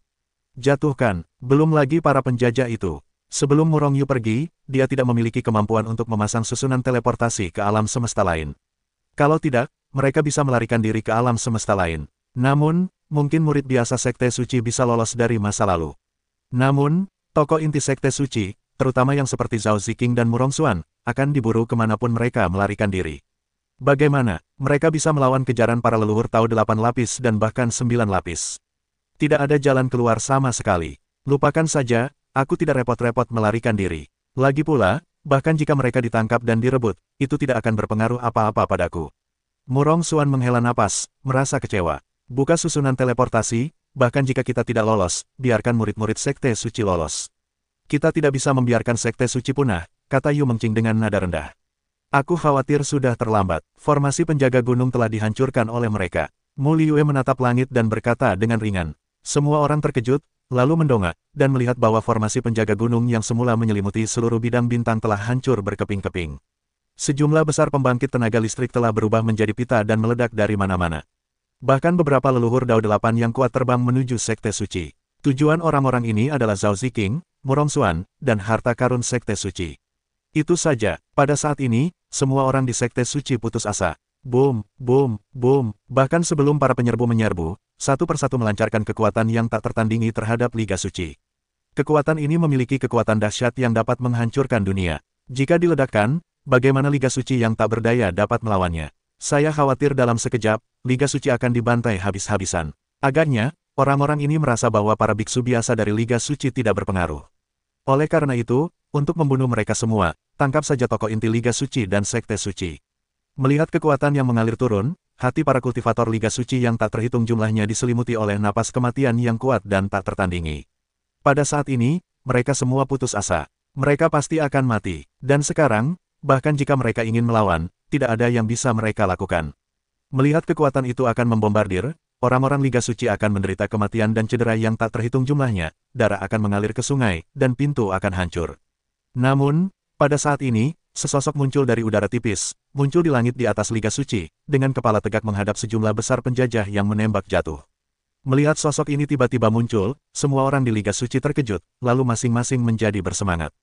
Jatuhkan, belum lagi para penjajah itu. Sebelum Murong Yu pergi, dia tidak memiliki kemampuan untuk memasang susunan teleportasi ke alam semesta lain. Kalau tidak, mereka bisa melarikan diri ke alam semesta lain. Namun, mungkin murid biasa Sekte Suci bisa lolos dari masa lalu. Namun, tokoh inti Sekte Suci, terutama yang seperti Zhao Ziqing dan Murong Xuan, akan diburu kemanapun mereka melarikan diri. Bagaimana, mereka bisa melawan kejaran para leluhur Tao 8 lapis dan bahkan 9 lapis. Tidak ada jalan keluar sama sekali. Lupakan saja, aku tidak repot-repot melarikan diri. Lagi pula, bahkan jika mereka ditangkap dan direbut, itu tidak akan berpengaruh apa-apa padaku. Murong Xuan menghela napas, merasa kecewa. Buka susunan teleportasi, bahkan jika kita tidak lolos, biarkan murid-murid Sekte Suci lolos. Kita tidak bisa membiarkan Sekte Suci punah, kata Yu Mengqing dengan nada rendah. Aku khawatir sudah terlambat. Formasi penjaga gunung telah dihancurkan oleh mereka. Mu Liyue menatap langit dan berkata dengan ringan. Semua orang terkejut, lalu mendongak, dan melihat bahwa formasi penjaga gunung yang semula menyelimuti seluruh bidang bintang telah hancur berkeping-keping. Sejumlah besar pembangkit tenaga listrik telah berubah menjadi pita dan meledak dari mana-mana. Bahkan beberapa leluhur Dao 8 yang kuat terbang menuju Sekte Suci. Tujuan orang-orang ini adalah Zhao Ziqing, Murong Xuan, dan harta karun Sekte Suci. Itu saja, pada saat ini, semua orang di Sekte Suci putus asa. Boom, boom, boom, bahkan sebelum para penyerbu menyerbu, satu persatu melancarkan kekuatan yang tak tertandingi terhadap Liga Suci. Kekuatan ini memiliki kekuatan dahsyat yang dapat menghancurkan dunia. Jika diledakkan, bagaimana Liga Suci yang tak berdaya dapat melawannya? Saya khawatir dalam sekejap, Liga Suci akan dibantai habis-habisan. Agaknya, orang-orang ini merasa bahwa para biksu biasa dari Liga Suci tidak berpengaruh. Oleh karena itu, untuk membunuh mereka semua, tangkap saja tokoh inti Liga Suci dan Sekte Suci. Melihat kekuatan yang mengalir turun, hati para kultivator Liga Suci yang tak terhitung jumlahnya diselimuti oleh napas kematian yang kuat dan tak tertandingi. Pada saat ini, mereka semua putus asa. Mereka pasti akan mati. Dan sekarang, bahkan jika mereka ingin melawan, tidak ada yang bisa mereka lakukan. Melihat kekuatan itu akan membombardir, orang-orang Liga Suci akan menderita kematian dan cedera yang tak terhitung jumlahnya, darah akan mengalir ke sungai, dan pintu akan hancur. Namun, pada saat ini, sesosok muncul dari udara tipis, muncul di langit di atas Liga Suci, dengan kepala tegak menghadap sejumlah besar penjajah yang menembak jatuh. Melihat sosok ini tiba-tiba muncul, semua orang di Liga Suci terkejut, lalu masing-masing menjadi bersemangat.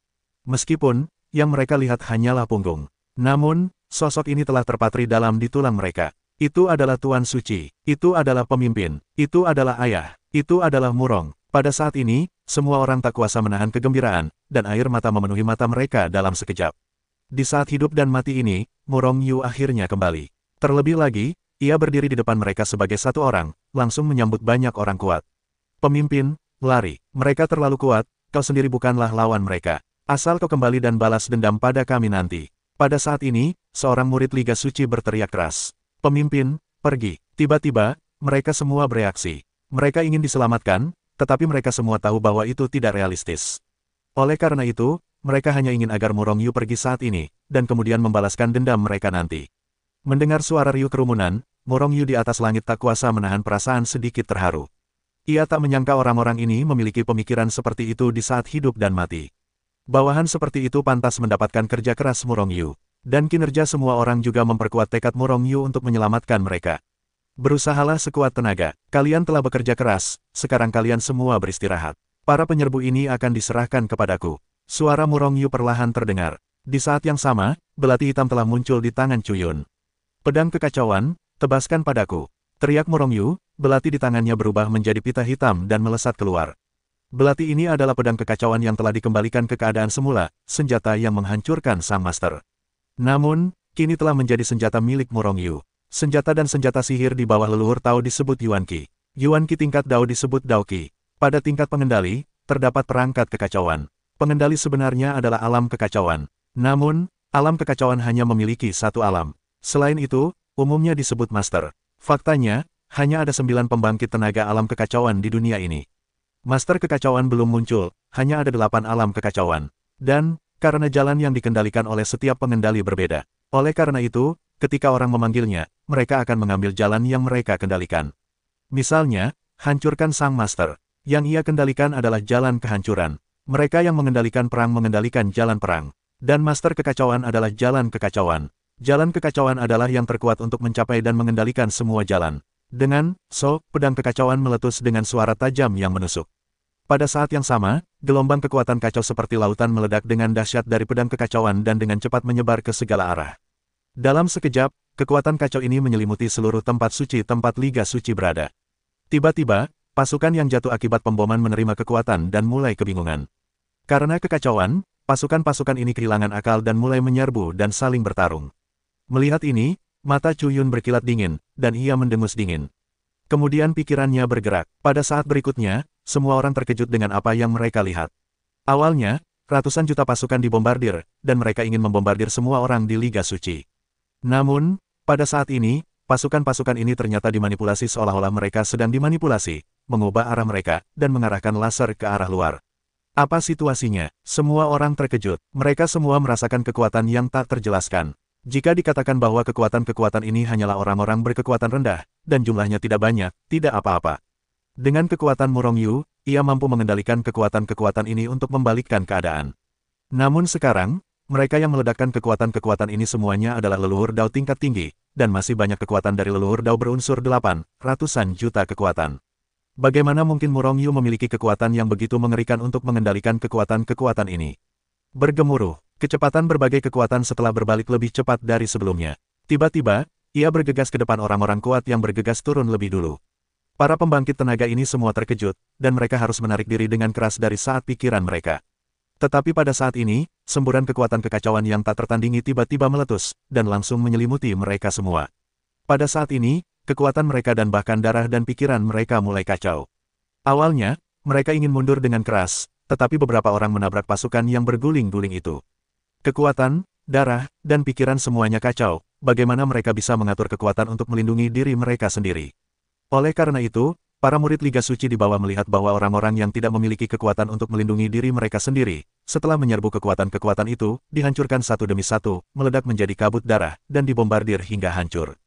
Meskipun, yang mereka lihat hanyalah punggung. Namun, sosok ini telah terpatri dalam di tulang mereka. Itu adalah Tuan Suci, itu adalah pemimpin, itu adalah ayah, itu adalah Murong. Pada saat ini, semua orang tak kuasa menahan kegembiraan, dan air mata memenuhi mata mereka dalam sekejap. Di saat hidup dan mati ini, Murong Yu akhirnya kembali. Terlebih lagi, ia berdiri di depan mereka sebagai satu orang, langsung menyambut banyak orang kuat. Pemimpin, lari. Mereka terlalu kuat, kau sendiri bukanlah lawan mereka. Asal kau kembali dan balas dendam pada kami nanti. Pada saat ini, seorang murid Liga Suci berteriak keras. Pemimpin, pergi. Tiba-tiba, mereka semua bereaksi. Mereka ingin diselamatkan, tetapi mereka semua tahu bahwa itu tidak realistis. Oleh karena itu, mereka hanya ingin agar Murong Yu pergi saat ini, dan kemudian membalaskan dendam mereka nanti. Mendengar suara riuh kerumunan, Murong Yu di atas langit tak kuasa menahan perasaan sedikit terharu. Ia tak menyangka orang-orang ini memiliki pemikiran seperti itu di saat hidup dan mati. Bawahan seperti itu pantas mendapatkan kerja keras Murong Yu. Dan kinerja semua orang juga memperkuat tekad Murong Yu untuk menyelamatkan mereka. Berusahalah sekuat tenaga. Kalian telah bekerja keras, sekarang kalian semua beristirahat. Para penyerbu ini akan diserahkan kepadaku. Suara Murong Yu perlahan terdengar. Di saat yang sama, belati hitam telah muncul di tangan Cuyun. Pedang kekacauan, tebaskan padaku. Teriak Murong Yu, belati di tangannya berubah menjadi pita hitam dan melesat keluar. Belati ini adalah pedang kekacauan yang telah dikembalikan ke keadaan semula, senjata yang menghancurkan Sang Master. Namun, kini telah menjadi senjata milik Murong Yu. Senjata dan senjata sihir di bawah leluhur Tao disebut Yuan Qi. Yuan Qi tingkat Dao disebut Dao Qi. Pada tingkat pengendali, terdapat perangkat kekacauan. Pengendali sebenarnya adalah alam kekacauan. Namun, alam kekacauan hanya memiliki satu alam. Selain itu, umumnya disebut Master. Faktanya, hanya ada 9 pembangkit tenaga alam kekacauan di dunia ini. Master kekacauan belum muncul, hanya ada 8 alam kekacauan. Dan, karena jalan yang dikendalikan oleh setiap pengendali berbeda. Oleh karena itu, ketika orang memanggilnya, mereka akan mengambil jalan yang mereka kendalikan. Misalnya, hancurkan Sang Master. Yang ia kendalikan adalah jalan kehancuran. Mereka yang mengendalikan perang mengendalikan jalan perang. Dan Master kekacauan adalah jalan kekacauan. Jalan kekacauan adalah yang terkuat untuk mencapai dan mengendalikan semua jalan. Dengan pedang kekacauan meletus dengan suara tajam yang menusuk. Pada saat yang sama, gelombang kekuatan kacau seperti lautan meledak dengan dahsyat dari pedang kekacauan dan dengan cepat menyebar ke segala arah. Dalam sekejap, kekuatan kacau ini menyelimuti seluruh tempat suci tempat Liga Suci berada. Tiba-tiba, pasukan yang jatuh akibat pemboman menerima kekuatan dan mulai kebingungan. Karena kekacauan, pasukan-pasukan ini kehilangan akal dan mulai menyerbu dan saling bertarung. Melihat ini, mata Cuyun berkilat dingin, dan ia mendengus dingin. Kemudian pikirannya bergerak. Pada saat berikutnya, semua orang terkejut dengan apa yang mereka lihat. Awalnya, ratusan juta pasukan dibombardir, dan mereka ingin membombardir semua orang di Liga Suci. Namun, pada saat ini, pasukan-pasukan ini ternyata dimanipulasi seolah-olah mereka sedang dimanipulasi, mengubah arah mereka, dan mengarahkan laser ke arah luar. Apa situasinya? Semua orang terkejut. Mereka semua merasakan kekuatan yang tak terjelaskan. Jika dikatakan bahwa kekuatan-kekuatan ini hanyalah orang-orang berkekuatan rendah, dan jumlahnya tidak banyak, tidak apa-apa. Dengan kekuatan Murong Yu, ia mampu mengendalikan kekuatan-kekuatan ini untuk membalikkan keadaan. Namun sekarang, mereka yang meledakkan kekuatan-kekuatan ini semuanya adalah leluhur Dao tingkat tinggi, dan masih banyak kekuatan dari leluhur Dao berunsur 8, ratusan juta kekuatan. Bagaimana mungkin Murong Yu memiliki kekuatan yang begitu mengerikan untuk mengendalikan kekuatan-kekuatan ini? Bergemuruh. Kecepatan berbagai kekuatan setelah berbalik lebih cepat dari sebelumnya. Tiba-tiba, ia bergegas ke depan orang-orang kuat yang bergegas turun lebih dulu. Para pembangkit tenaga ini semua terkejut, dan mereka harus menarik diri dengan keras dari saat pikiran mereka. Tetapi pada saat ini, semburan kekuatan kekacauan yang tak tertandingi tiba-tiba meletus, dan langsung menyelimuti mereka semua. Pada saat ini, kekuatan mereka dan bahkan darah dan pikiran mereka mulai kacau. Awalnya, mereka ingin mundur dengan keras, tetapi beberapa orang menabrak pasukan yang berguling-guling itu. Kekuatan, darah, dan pikiran semuanya kacau, bagaimana mereka bisa mengatur kekuatan untuk melindungi diri mereka sendiri. Oleh karena itu, para murid Liga Suci di bawah melihat bahwa orang-orang yang tidak memiliki kekuatan untuk melindungi diri mereka sendiri, setelah menyerbu kekuatan-kekuatan itu, dihancurkan satu demi satu, meledak menjadi kabut darah, dan dibombardir hingga hancur.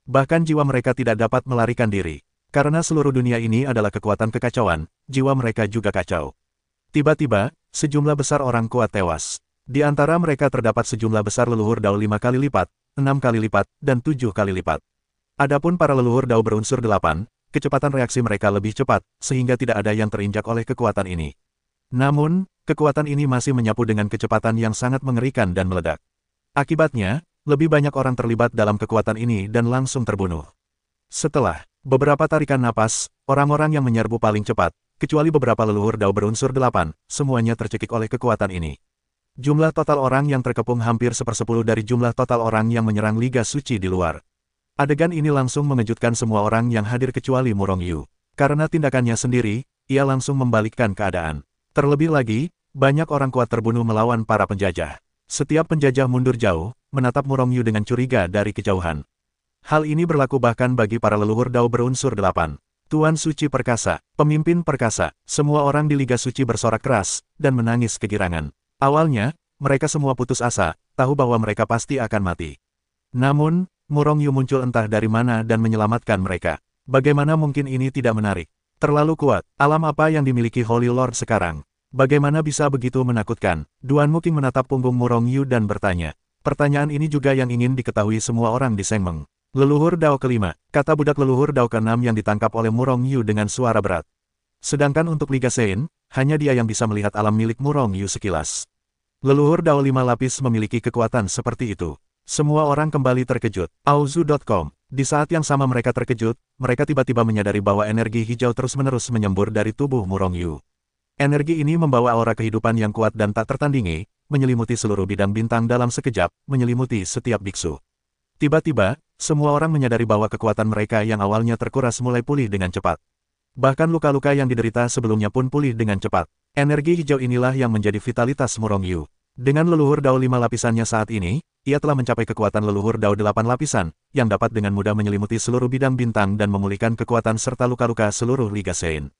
Bahkan jiwa mereka tidak dapat melarikan diri. Karena seluruh dunia ini adalah kekuatan kekacauan, jiwa mereka juga kacau. Tiba-tiba, sejumlah besar orang kuat tewas. Di antara mereka terdapat sejumlah besar leluhur Dao 5 kali lipat, 6 kali lipat, dan 7 kali lipat. Adapun para leluhur Dao berunsur 8, kecepatan reaksi mereka lebih cepat, sehingga tidak ada yang terinjak oleh kekuatan ini. Namun, kekuatan ini masih menyapu dengan kecepatan yang sangat mengerikan dan meledak. Akibatnya, lebih banyak orang terlibat dalam kekuatan ini dan langsung terbunuh. Setelah beberapa tarikan napas, orang-orang yang menyerbu paling cepat, kecuali beberapa leluhur Dao berunsur 8, semuanya tercekik oleh kekuatan ini. Jumlah total orang yang terkepung hampir 1/10 dari jumlah total orang yang menyerang Liga Suci di luar. Adegan ini langsung mengejutkan semua orang yang hadir kecuali Murong Yu. Karena tindakannya sendiri, ia langsung membalikkan keadaan. Terlebih lagi, banyak orang kuat terbunuh melawan para penjajah. Setiap penjajah mundur jauh, menatap Murong Yu dengan curiga dari kejauhan. Hal ini berlaku bahkan bagi para leluhur Dao berunsur 8. Tuan Suci Perkasa, pemimpin perkasa, semua orang di Liga Suci bersorak keras, dan menangis kegirangan. Awalnya, mereka semua putus asa, tahu bahwa mereka pasti akan mati. Namun, Murong Yu muncul entah dari mana dan menyelamatkan mereka. Bagaimana mungkin ini tidak menarik? Terlalu kuat. Alam apa yang dimiliki Holy Lord sekarang? Bagaimana bisa begitu menakutkan? Duan Muking menatap punggung Murong Yu dan bertanya. Pertanyaan ini juga yang ingin diketahui semua orang di Sengmeng. Leluhur Dao kelima, kata budak leluhur Dao ke-6 yang ditangkap oleh Murong Yu dengan suara berat. Sedangkan untuk Liga Sein, Hanya dia yang bisa melihat alam milik Murong Yu sekilas. Leluhur Dao 5 lapis memiliki kekuatan seperti itu. Semua orang kembali terkejut. Auzu.com. Di saat yang sama mereka terkejut, mereka tiba-tiba menyadari bahwa energi hijau terus-menerus menyembur dari tubuh Murong Yu. Energi ini membawa aura kehidupan yang kuat dan tak tertandingi, menyelimuti seluruh bidang bintang dalam sekejap, menyelimuti setiap biksu. Tiba-tiba, semua orang menyadari bahwa kekuatan mereka yang awalnya terkuras mulai pulih dengan cepat. Bahkan luka-luka yang diderita sebelumnya pun pulih dengan cepat. Energi hijau inilah yang menjadi vitalitas Murong Yu. Dengan leluhur Dao 5 lapisannya saat ini, ia telah mencapai kekuatan leluhur Dao 8 lapisan, yang dapat dengan mudah menyelimuti seluruh bidang bintang dan memulihkan kekuatan serta luka-luka seluruh Liga Sein.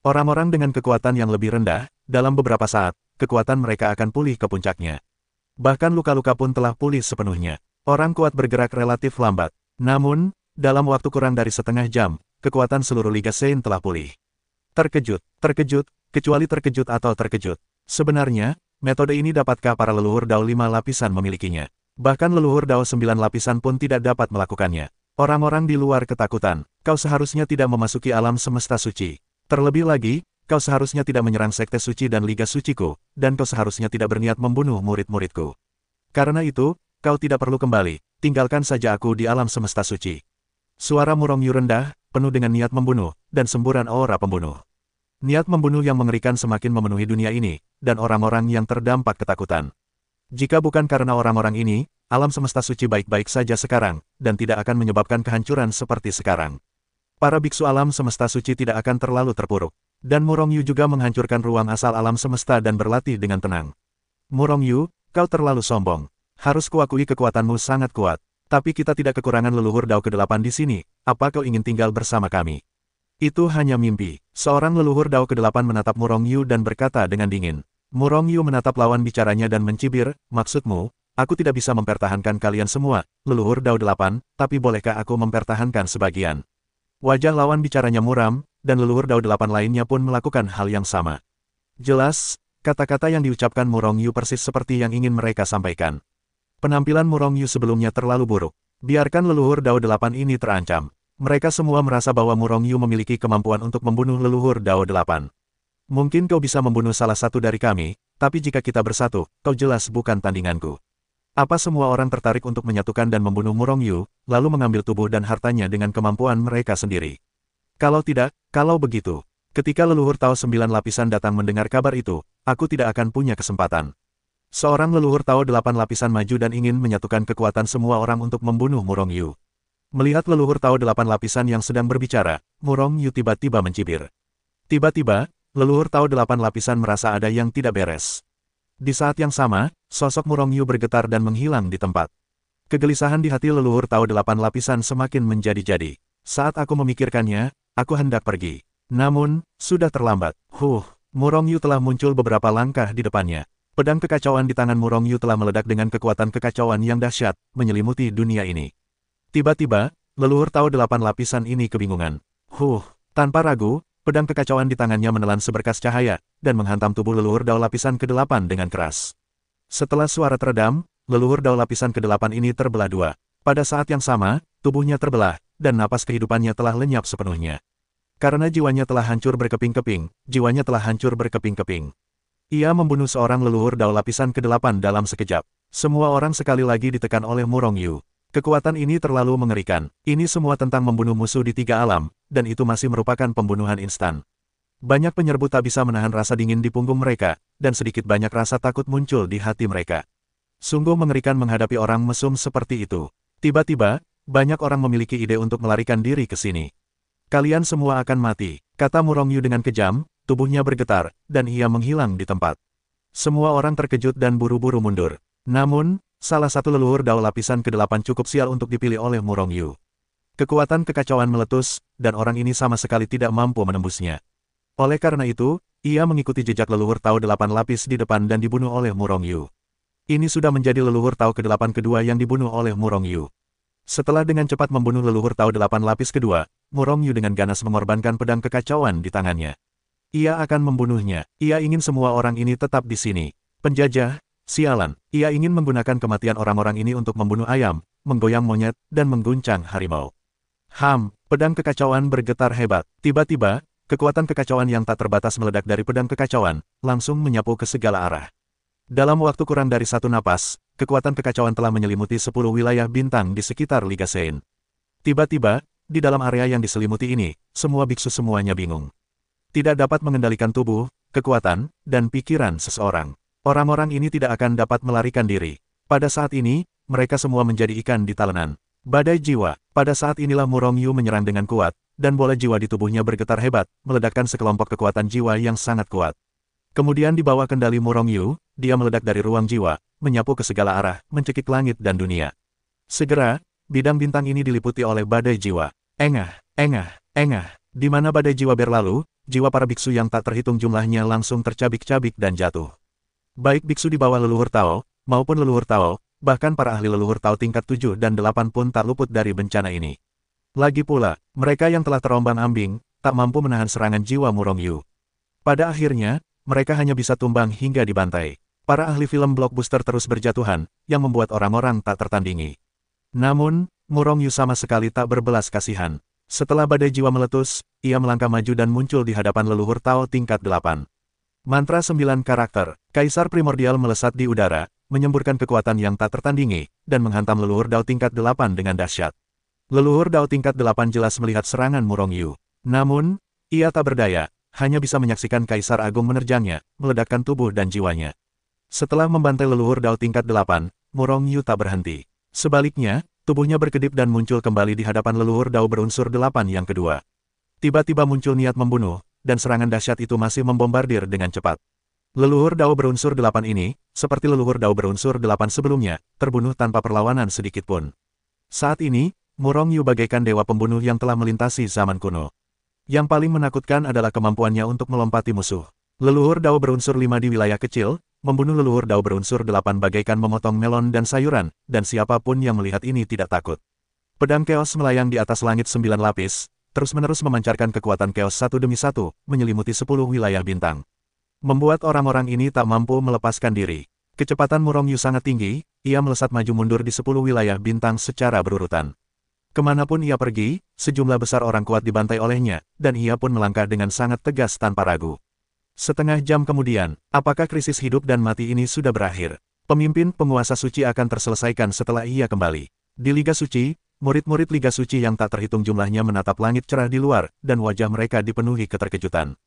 Orang-orang dengan kekuatan yang lebih rendah, dalam beberapa saat, kekuatan mereka akan pulih ke puncaknya. Bahkan luka-luka pun telah pulih sepenuhnya. Orang kuat bergerak relatif lambat. Namun, dalam waktu kurang dari setengah jam, kekuatan seluruh Liga Sein telah pulih. Terkejut, kecuali terkejut atau terkejut. Sebenarnya, metode ini dapatkah para leluhur Dao 5 lapisan memilikinya? Bahkan leluhur Dao 9 lapisan pun tidak dapat melakukannya. Orang-orang di luar ketakutan. Kau seharusnya tidak memasuki alam semesta suci. Terlebih lagi, kau seharusnya tidak menyerang sekte suci dan liga suciku, dan kau seharusnya tidak berniat membunuh murid-muridku. Karena itu, kau tidak perlu kembali, tinggalkan saja aku di alam semesta suci. Suara Murong Yu rendah, penuh dengan niat membunuh, dan semburan aura pembunuh. Niat membunuh yang mengerikan semakin memenuhi dunia ini, dan orang-orang yang terdampak ketakutan. Jika bukan karena orang-orang ini, alam semesta suci baik-baik saja sekarang, dan tidak akan menyebabkan kehancuran seperti sekarang. Para biksu alam semesta suci tidak akan terlalu terpuruk. Dan Murong Yu juga menghancurkan ruang asal alam semesta dan berlatih dengan tenang. Murong Yu, kau terlalu sombong. Harus kuakui kekuatanmu sangat kuat. Tapi kita tidak kekurangan leluhur Dao ke-8 di sini, apa kau ingin tinggal bersama kami? Itu hanya mimpi. Seorang leluhur Dao ke-8 menatap Murong Yu dan berkata dengan dingin. Murong Yu menatap lawan bicaranya dan mencibir, maksudmu, aku tidak bisa mempertahankan kalian semua, leluhur Dao 8, tapi bolehkah aku mempertahankan sebagian? Wajah lawan bicaranya muram, dan leluhur Dao 8 lainnya pun melakukan hal yang sama. Jelas, kata-kata yang diucapkan Murong Yu persis seperti yang ingin mereka sampaikan. Penampilan Murong Yu sebelumnya terlalu buruk. Biarkan leluhur Dao 8 ini terancam. Mereka semua merasa bahwa Murong Yu memiliki kemampuan untuk membunuh leluhur Dao 8. Mungkin kau bisa membunuh salah satu dari kami, tapi jika kita bersatu, kau jelas bukan tandinganku. Apa semua orang tertarik untuk menyatukan dan membunuh Murong Yu, lalu mengambil tubuh dan hartanya dengan kemampuan mereka sendiri? Kalau tidak, kalau begitu, ketika leluhur Tao 9 lapisan datang mendengar kabar itu, aku tidak akan punya kesempatan. Seorang leluhur Tao 8 lapisan maju dan ingin menyatukan kekuatan semua orang untuk membunuh Murong Yu. Melihat leluhur Tao 8 lapisan yang sedang berbicara, Murong Yu tiba-tiba mencibir. Tiba-tiba, leluhur Tao 8 lapisan merasa ada yang tidak beres. Di saat yang sama, sosok Murong Yu bergetar dan menghilang di tempat. Kegelisahan di hati leluhur Tao 8 lapisan semakin menjadi-jadi. Saat aku memikirkannya, aku hendak pergi. Namun, sudah terlambat. Murong Yu telah muncul beberapa langkah di depannya. Pedang kekacauan di tangan Murong Yu telah meledak dengan kekuatan kekacauan yang dahsyat, menyelimuti dunia ini. Tiba-tiba, leluhur Tao 8 lapisan ini kebingungan. Tanpa ragu, pedang kekacauan di tangannya menelan seberkas cahaya, dan menghantam tubuh leluhur Dao lapisan ke-8 dengan keras. Setelah suara teredam, leluhur Dao lapisan ke-8 ini terbelah dua. Pada saat yang sama, tubuhnya terbelah, dan napas kehidupannya telah lenyap sepenuhnya. Karena jiwanya telah hancur berkeping-keping, jiwanya telah hancur berkeping-keping. Ia membunuh seorang leluhur Dao lapisan ke-8 dalam sekejap. Semua orang sekali lagi ditekan oleh Murong Yu. Kekuatan ini terlalu mengerikan. Ini semua tentang membunuh musuh di 3 alam, dan itu masih merupakan pembunuhan instan. Banyak penyerbu tak bisa menahan rasa dingin di punggung mereka, dan sedikit banyak rasa takut muncul di hati mereka. Sungguh mengerikan menghadapi orang mesum seperti itu. Tiba-tiba, banyak orang memiliki ide untuk melarikan diri ke sini. Kalian semua akan mati, kata Murong Yu dengan kejam, tubuhnya bergetar, dan ia menghilang di tempat. Semua orang terkejut dan buru-buru mundur. Namun, salah satu leluhur Dao lapisan ke-8 cukup sial untuk dipilih oleh Murong Yu. Kekuatan kekacauan meletus, dan orang ini sama sekali tidak mampu menembusnya. Oleh karena itu, ia mengikuti jejak leluhur Tao 8 lapis di depan dan dibunuh oleh Murong Yu. Ini sudah menjadi leluhur Tao ke-8 kedua yang dibunuh oleh Murong Yu. Setelah dengan cepat membunuh leluhur Tao 8 lapis kedua, Murong Yu dengan ganas mengorbankan pedang kekacauan di tangannya. Ia akan membunuhnya. Ia ingin semua orang ini tetap di sini. Penjajah, sialan. Ia ingin menggunakan kematian orang-orang ini untuk membunuh ayam, menggoyang monyet, dan mengguncang harimau. Pedang kekacauan bergetar hebat. Tiba-tiba, kekuatan kekacauan yang tak terbatas meledak dari pedang kekacauan, langsung menyapu ke segala arah. Dalam waktu kurang dari satu napas, kekuatan kekacauan telah menyelimuti 10 wilayah bintang di sekitar Liga Sein. Tiba-tiba, di dalam area yang diselimuti ini, semua biksu semuanya bingung. Tidak dapat mengendalikan tubuh, kekuatan, dan pikiran seseorang. Orang-orang ini tidak akan dapat melarikan diri. Pada saat ini, mereka semua menjadi ikan di talenan. Badai jiwa. Pada saat inilah Murong Yu menyerang dengan kuat, dan bola jiwa di tubuhnya bergetar hebat, meledakkan sekelompok kekuatan jiwa yang sangat kuat. Kemudian di bawah kendali Murong Yu, dia meledak dari ruang jiwa, menyapu ke segala arah, mencekik langit dan dunia. Segera, bidang bintang ini diliputi oleh badai jiwa. Engah, engah, engah. Di mana badai jiwa berlalu, jiwa para biksu yang tak terhitung jumlahnya langsung tercabik-cabik dan jatuh. Baik biksu di bawah leluhur Tao, maupun leluhur Tao, bahkan para ahli leluhur Tao tingkat 7 dan 8 pun tak luput dari bencana ini. Lagi pula, mereka yang telah terombang-ambing, tak mampu menahan serangan jiwa Murong Yu. Pada akhirnya, mereka hanya bisa tumbang hingga dibantai. Para ahli film blockbuster terus berjatuhan, yang membuat orang-orang tak tertandingi. Namun, Murong Yu sama sekali tak berbelas kasihan. Setelah badai jiwa meletus, ia melangkah maju dan muncul di hadapan leluhur Tao tingkat 8. Mantra 9 karakter, Kaisar Primordial melesat di udara, menyemburkan kekuatan yang tak tertandingi, dan menghantam leluhur Dao tingkat 8 dengan dahsyat. Leluhur Dao tingkat 8 jelas melihat serangan Murong Yu. Namun, ia tak berdaya, hanya bisa menyaksikan Kaisar Agung menerjangnya, meledakkan tubuh dan jiwanya. Setelah membantai leluhur Dao tingkat 8, Murong Yu tak berhenti. Sebaliknya, tubuhnya berkedip dan muncul kembali di hadapan leluhur Dao berunsur 8 yang kedua. Tiba-tiba muncul niat membunuh, dan serangan dahsyat itu masih membombardir dengan cepat. Leluhur Dao berunsur 8 ini, seperti leluhur Dao berunsur 8 sebelumnya, terbunuh tanpa perlawanan sedikitpun. Saat ini, Murong Yu bagaikan dewa pembunuh yang telah melintasi zaman kuno. Yang paling menakutkan adalah kemampuannya untuk melompati musuh. Leluhur Dao berunsur 5 di wilayah kecil, membunuh leluhur Dao berunsur 8 bagaikan memotong melon dan sayuran, dan siapapun yang melihat ini tidak takut. Pedang Keos melayang di atas langit 9 lapis, terus-menerus memancarkan kekuatan Keos satu demi satu, menyelimuti 10 wilayah bintang. Membuat orang-orang ini tak mampu melepaskan diri. Kecepatan Murong Yu sangat tinggi, ia melesat maju mundur di 10 wilayah bintang secara berurutan. Kemanapun ia pergi, sejumlah besar orang kuat dibantai olehnya, dan ia pun melangkah dengan sangat tegas tanpa ragu. Setengah jam kemudian, apakah krisis hidup dan mati ini sudah berakhir? Pemimpin penguasa suci akan terselesaikan setelah ia kembali. Di Liga Suci, murid-murid Liga Suci yang tak terhitung jumlahnya menatap langit cerah di luar, dan wajah mereka dipenuhi keterkejutan.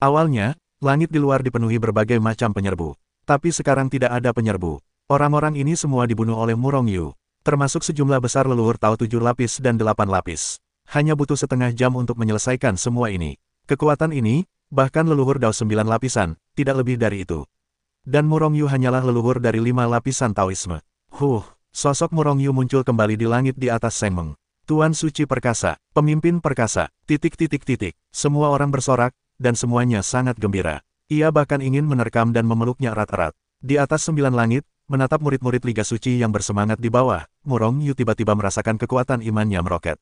Awalnya, langit di luar dipenuhi berbagai macam penyerbu. Tapi sekarang tidak ada penyerbu. Orang-orang ini semua dibunuh oleh Murong Yu. Termasuk sejumlah besar leluhur Tao 7 lapis dan 8 lapis. Hanya butuh setengah jam untuk menyelesaikan semua ini. Kekuatan ini, bahkan leluhur Dao 9 lapisan, tidak lebih dari itu. Dan Murong Yu hanyalah leluhur dari 5 lapisan Taoisme. Sosok Murong Yu muncul kembali di langit di atas Sengmeng. Tuan Suci Perkasa, pemimpin perkasa, ... Semua orang bersorak, dan semuanya sangat gembira. Ia bahkan ingin menerkam dan memeluknya erat-erat. Di atas 9 langit, menatap murid-murid Liga Suci yang bersemangat di bawah, Murong Yu tiba-tiba merasakan kekuatan imannya meroket.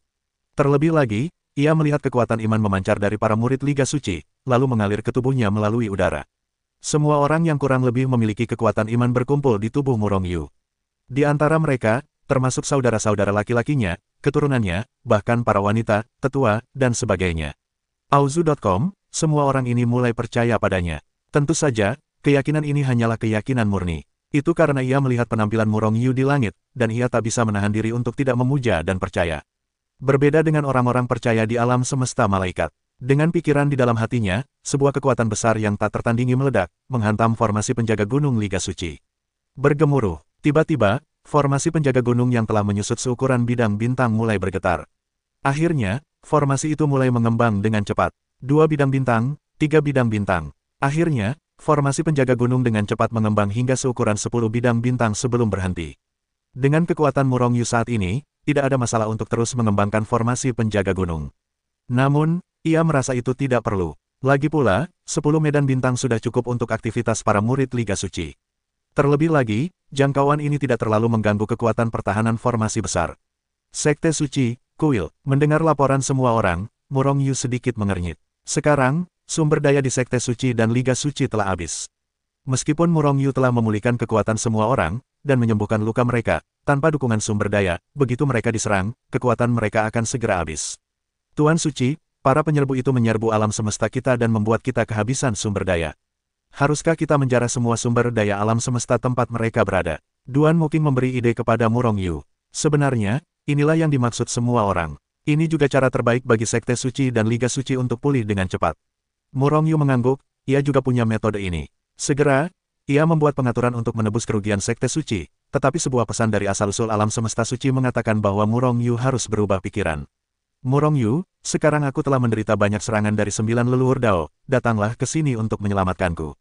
Terlebih lagi, ia melihat kekuatan iman memancar dari para murid Liga Suci, lalu mengalir ke tubuhnya melalui udara. Semua orang yang kurang lebih memiliki kekuatan iman berkumpul di tubuh Murong Yu. Di antara mereka, termasuk saudara-saudara laki-lakinya, keturunannya, bahkan para wanita, tetua, dan sebagainya. Auzu.com, semua orang ini mulai percaya padanya. Tentu saja, keyakinan ini hanyalah keyakinan murni. Itu karena ia melihat penampilan Murong Yu di langit, dan ia tak bisa menahan diri untuk tidak memuja dan percaya. Berbeda dengan orang-orang percaya di alam semesta malaikat. Dengan pikiran di dalam hatinya, sebuah kekuatan besar yang tak tertandingi meledak, menghantam formasi penjaga gunung Liga Suci. Bergemuruh, tiba-tiba, formasi penjaga gunung yang telah menyusut seukuran bidang bintang mulai bergetar. Akhirnya, formasi itu mulai mengembang dengan cepat. 2 bidang bintang, 3 bidang bintang. Akhirnya, formasi penjaga gunung dengan cepat mengembang hingga seukuran 10 bidang bintang sebelum berhenti. Dengan kekuatan Murong Yu saat ini, tidak ada masalah untuk terus mengembangkan formasi penjaga gunung. Namun, ia merasa itu tidak perlu. Lagi pula, 10 medan bintang sudah cukup untuk aktivitas para murid Liga Suci. Terlebih lagi, jangkauan ini tidak terlalu mengganggu kekuatan pertahanan formasi besar. Sekte Suci, Kuil, mendengar laporan semua orang, Murong Yu sedikit mengernyit. Sekarang, sumber daya di Sekte Suci dan Liga Suci telah habis. Meskipun Murong Yu telah memulihkan kekuatan semua orang, dan menyembuhkan luka mereka, tanpa dukungan sumber daya, begitu mereka diserang, kekuatan mereka akan segera habis. Tuan Suci, Para penyerbu itu menyerbu alam semesta kita dan membuat kita kehabisan sumber daya. Haruskah kita menjarah semua sumber daya alam semesta tempat mereka berada? Duan Muking memberi ide kepada Murong Yu. Sebenarnya, inilah yang dimaksud semua orang. Ini juga cara terbaik bagi Sekte Suci dan Liga Suci untuk pulih dengan cepat. Murong Yu mengangguk, ia juga punya metode ini. Segera, ia membuat pengaturan untuk menebus kerugian Sekte Suci, tetapi sebuah pesan dari asal-usul alam semesta suci mengatakan bahwa Murong Yu harus berubah pikiran. Murong Yu, sekarang aku telah menderita banyak serangan dari 9 leluhur Dao, datanglah ke sini untuk menyelamatkanku.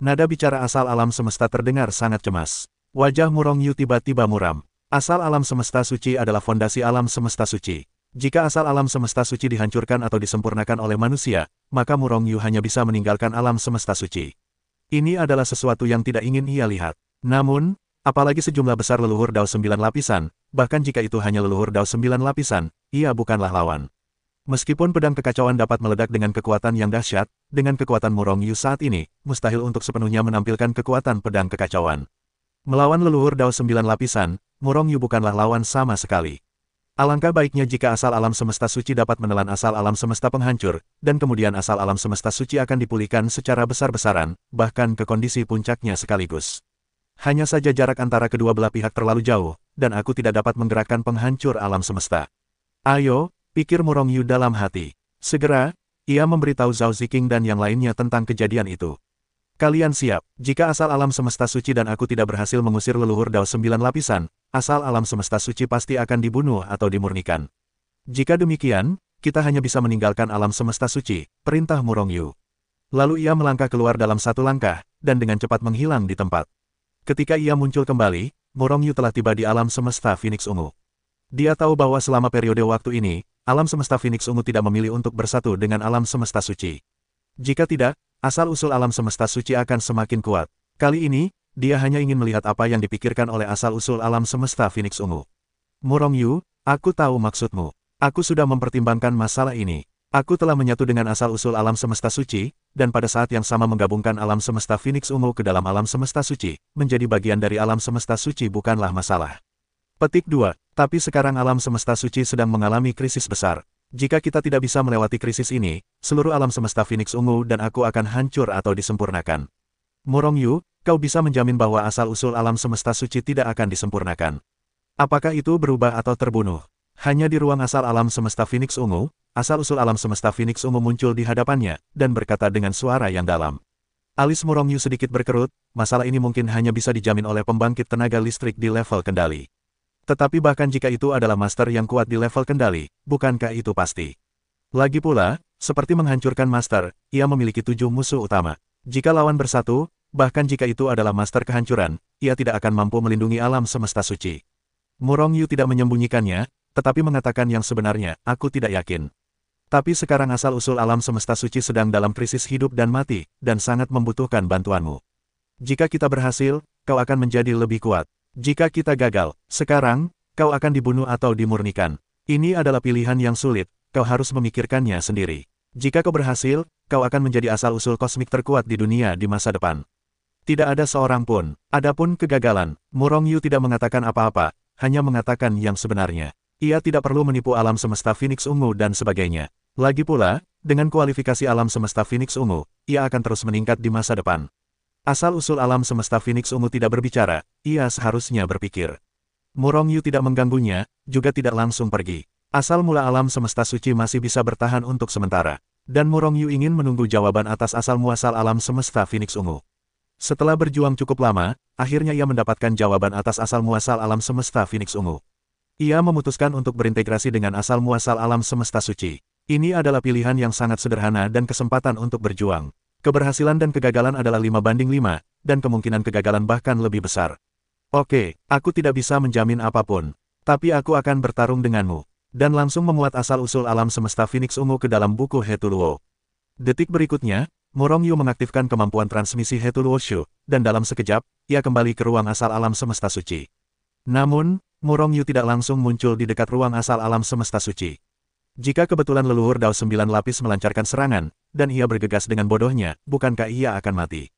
Nada bicara asal alam semesta terdengar sangat cemas. Wajah Murong Yu tiba-tiba muram. Asal alam semesta suci adalah fondasi alam semesta suci. Jika asal alam semesta suci dihancurkan atau disempurnakan oleh manusia, maka Murong Yu hanya bisa meninggalkan alam semesta suci. Ini adalah sesuatu yang tidak ingin ia lihat. Namun, apalagi sejumlah besar leluhur Dao 9 lapisan, bahkan jika itu hanya leluhur Dao 9 lapisan, ia bukanlah lawan. Meskipun pedang kekacauan dapat meledak dengan kekuatan yang dahsyat, dengan kekuatan Murong Yu saat ini, mustahil untuk sepenuhnya menampilkan kekuatan pedang kekacauan. Melawan leluhur Dao 9 lapisan, Murong Yu bukanlah lawan sama sekali. Alangkah baiknya jika asal alam semesta suci dapat menelan asal alam semesta penghancur, dan kemudian asal alam semesta suci akan dipulihkan secara besar-besaran, bahkan ke kondisi puncaknya sekaligus. Hanya saja jarak antara kedua belah pihak terlalu jauh, dan aku tidak dapat menggerakkan penghancur alam semesta. Ayo, pikir Murong Yu dalam hati. Segera, ia memberitahu Zhao Ziqing dan yang lainnya tentang kejadian itu. Kalian siap, jika asal alam semesta suci dan aku tidak berhasil mengusir leluhur Dao 9 lapisan, asal alam semesta suci pasti akan dibunuh atau dimurnikan. Jika demikian, kita hanya bisa meninggalkan alam semesta suci, perintah Murong Yu. Lalu ia melangkah keluar dalam satu langkah, dan dengan cepat menghilang di tempat. Ketika ia muncul kembali, Murong Yu telah tiba di alam semesta Phoenix Ungu. Dia tahu bahwa selama periode waktu ini, alam semesta Phoenix Ungu tidak memilih untuk bersatu dengan alam semesta suci. Jika tidak, asal-usul alam semesta suci akan semakin kuat. Kali ini, dia hanya ingin melihat apa yang dipikirkan oleh asal-usul alam semesta Phoenix Ungu. Murong Yu, aku tahu maksudmu. Aku sudah mempertimbangkan masalah ini. Aku telah menyatu dengan asal-usul alam semesta suci, dan pada saat yang sama menggabungkan alam semesta Phoenix Ungu ke dalam alam semesta suci, menjadi bagian dari alam semesta suci bukanlah masalah. Petik 2. Tapi sekarang alam semesta suci sedang mengalami krisis besar. Jika kita tidak bisa melewati krisis ini, seluruh alam semesta Phoenix Ungu dan aku akan hancur atau disempurnakan. Murong Yu, kau bisa menjamin bahwa asal-usul alam semesta suci tidak akan disempurnakan. Apakah itu berubah atau terbunuh? Hanya di ruang asal alam semesta Phoenix Ungu, asal-usul alam semesta Phoenix Ungu muncul di hadapannya, dan berkata dengan suara yang dalam. Alis Murong Yu sedikit berkerut, masalah ini mungkin hanya bisa dijamin oleh pembangkit tenaga listrik di level kendali. Tetapi bahkan jika itu adalah master yang kuat di level kendali, bukankah itu pasti? Lagi pula, seperti menghancurkan master, ia memiliki 7 musuh utama. Jika lawan bersatu, bahkan jika itu adalah master kehancuran, ia tidak akan mampu melindungi alam semesta suci. Murong Yu tidak menyembunyikannya, tetapi mengatakan yang sebenarnya, aku tidak yakin. Tapi sekarang asal-usul alam semesta suci sedang dalam krisis hidup dan mati, dan sangat membutuhkan bantuanmu. Jika kita berhasil, kau akan menjadi lebih kuat. Jika kita gagal, sekarang, kau akan dibunuh atau dimurnikan. Ini adalah pilihan yang sulit, kau harus memikirkannya sendiri. Jika kau berhasil, kau akan menjadi asal-usul kosmik terkuat di dunia di masa depan. Tidak ada seorang pun. Adapun kegagalan, Murong Yu tidak mengatakan apa-apa, hanya mengatakan yang sebenarnya. Ia tidak perlu menipu alam semesta Phoenix Ungu dan sebagainya. Lagi pula, dengan kualifikasi alam semesta Phoenix Ungu, ia akan terus meningkat di masa depan. Asal-usul alam semesta Phoenix Ungu tidak berbicara, ia seharusnya berpikir. Murong Yu tidak mengganggunya, juga tidak langsung pergi. Asal mula alam semesta suci masih bisa bertahan untuk sementara. Dan Murong Yu ingin menunggu jawaban atas asal-muasal alam semesta Phoenix Ungu. Setelah berjuang cukup lama, akhirnya ia mendapatkan jawaban atas asal-muasal alam semesta Phoenix Ungu. Ia memutuskan untuk berintegrasi dengan asal-muasal alam semesta suci. Ini adalah pilihan yang sangat sederhana dan kesempatan untuk berjuang. Keberhasilan dan kegagalan adalah 5-5, dan kemungkinan kegagalan bahkan lebih besar. Oke, aku tidak bisa menjamin apapun. Tapi aku akan bertarung denganmu. Dan langsung memuat asal-usul alam semesta Phoenix Ungu ke dalam buku Hetuluo. Detik berikutnya, Murong Yu mengaktifkan kemampuan transmisi Hetuluo Shu, dan dalam sekejap, ia kembali ke ruang asal alam semesta suci. Namun, Murong Yu tidak langsung muncul di dekat ruang asal alam semesta suci. Jika kebetulan leluhur Dao 9 lapis melancarkan serangan, dan ia bergegas dengan bodohnya, bukankah ia akan mati?